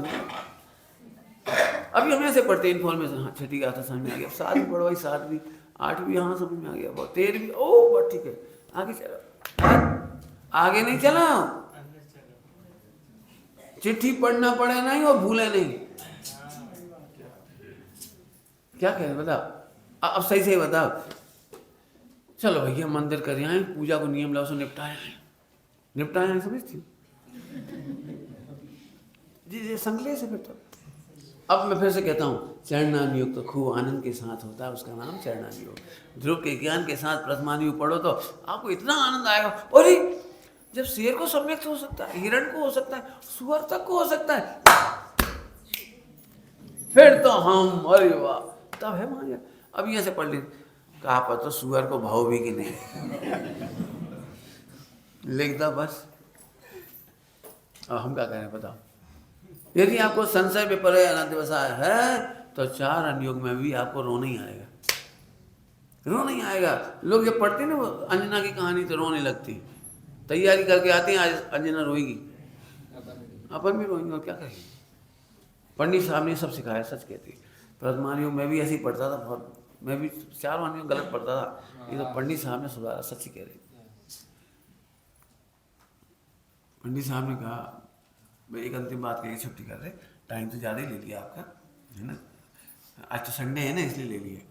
अभी हम ऐसे पढ़ते इन्फॉर्मेशन, हाँ छठी गाथा समझ में आ गया, 7वीं पढ़ो भाई, 7वीं 8वीं, हाँ समझ में आ गया, बहुत 13वीं, ओ बहुत ठीक है, आगे चलो, आगे नहीं चला। चिट्ठी पढ़ना पड़े नहीं और भूले नहीं। क्या कह रहे बताओ, अब सही सही बताओ। चलो भैया मंदिर कर आए, पूजा को नियम लाओ से निपटाए समझती जी संगले से। फिर तो अब मैं फिर से कहता हूँ, चरणान योग तो खूब आनंद के साथ होता है, उसका नाम चरणान योग। ध्रुव के ज्ञान के साथ प्रथमान योग पढ़ो तो आपको इतना आनंद आएगा। और जब शेर को सम्यक्त हो सकता है, हिरण को हो सकता है, सुअर तक को हो सकता है, फिर तो हम, अरे वाह, तब है मान। अब ये से पढ़ ली, कहा पता सुअर को भाव भी कि नहीं, लिख दो बस। अब हम क्या करें बताओ। यदि आपको संशय में पड़े अनंतवसाय है तो 4 अनुयोग में भी आपको रोना ही आएगा, रोना ही आएगा। लोग जब पढ़ते ना वो अंजना की कहानी तो रोने लगती, तैयारी करके आते हैं, आज अंजना रोएगी, अपन भी रोएंगे और क्या करेंगे। पंडित साहब ने सब सिखाया, सच कहती। प्रथमान योग मैं भी ऐसे ही पढ़ता था बहुत, मैं भी 4 अनुयोग गलत पढ़ता था, ये तो पंडित साहब ने सुधारा, सच ही कह रही। पंडित साहब ने कहा, मैं एक अंतिम बात कही, छुट्टी कर रहे, टाइम तो ज़्यादा ही ले लिया आपका, है ना, आज तो संडे है ना इसलिए ले लिया।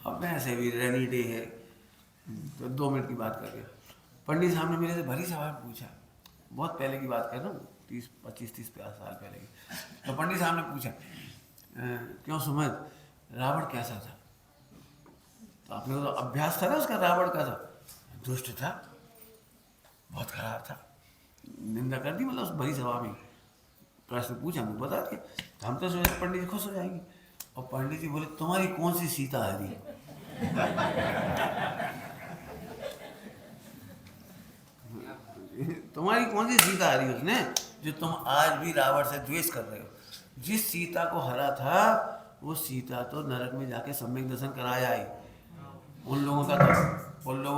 अब मैं ऐसे भी रेनी डे है तो 2 मिनट की बात कर रहे। पंडित साहब ने मेरे से भरी सवाल पूछा, बहुत पहले की बात कर रहा हूँ, 25-30 साल पहले की। तो पंडित साहब ने पूछा, क्यों सुमन रावण कैसा था? तो आपने तो अभ्यास था ना उसका, रावण का था, दुष्ट था, बहुत खराब था, निंदा कर दी, मतलब उस भरी सभा में प्रश्न पूछा, मैं बता दिया। तो हम तो सोचे पंडित जी खुश हो जाएंगे, और पंडित जी बोले तुम्हारी कौन सी सीता हरी? तुम्हारी कौन सी सीता हरी उसने जो तुम आज भी रावण से द्वेष कर रहे हो? जिस सीता को हरा था वो सीता तो नरक में जाके सम्यक दर्शन कराया आई, उन लोगों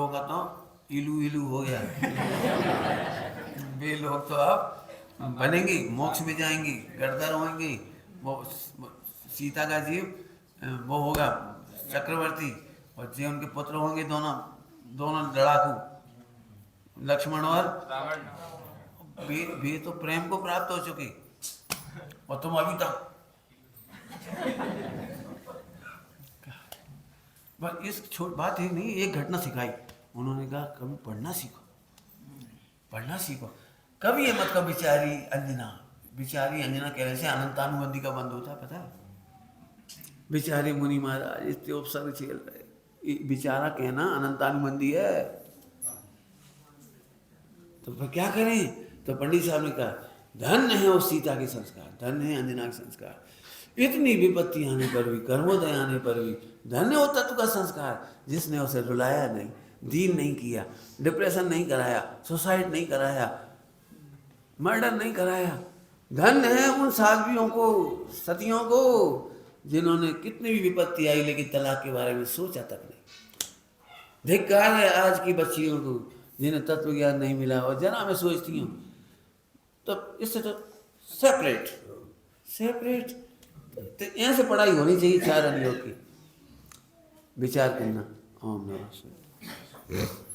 का तो इलू इलू हो गया। वे लोग तो अब बनेंगे, मोक्ष में जाएंगे, गर्दर होंगे, वो सीता का जीव वो होगा चक्रवर्ती, और जो उनके पुत्र होंगे दोनों लड़ाकू, लक्ष्मण और वे तो प्रेम को प्राप्त हो चुके, और तुम अभी तक। बस इस छोटी बात ही नहीं, एक घटना सिखाई उन्होंने, कहा कभी पढ़ना सीखो। कभी ये मत कहो बेचारी अंजना कहने से अनंतानुबंधी का बंद होता है, पता है? बेचारे मुनि महाराज इतने उपसर्ग झेल रहे, बेचारा कहना अनंतानुबंधी है, तो फिर क्या करें? तो पंडित साहब ने कहा, धन्य है उस सीता के संस्कार, धन्य है अंजना के संस्कार। इतनी विपत्ति आने पर भी, कर्मोदय आने पर भी धन्य हो तत्व का संस्कार जिसने उसे रुलाया नहीं, दीन नहीं किया, डिप्रेशन नहीं कराया, सुसाइड नहीं कराया, मर्डर नहीं कराया। धन्य है उन साध्वियों को, सतियों को, जिन्होंने कितनी भी विपत्ति आई लेकिन तलाक के बारे में सोचा तक नहीं। धिक्कार है आज की बच्चियों को जिन्हें तत्व ज्ञान नहीं मिला और जरा मैं सोचती हूँ तो इससे तो सेपरेट तो यहाँ से पढ़ाई होनी चाहिए 4 अनियोग की। विचार करना। ओम नमः शिवाय।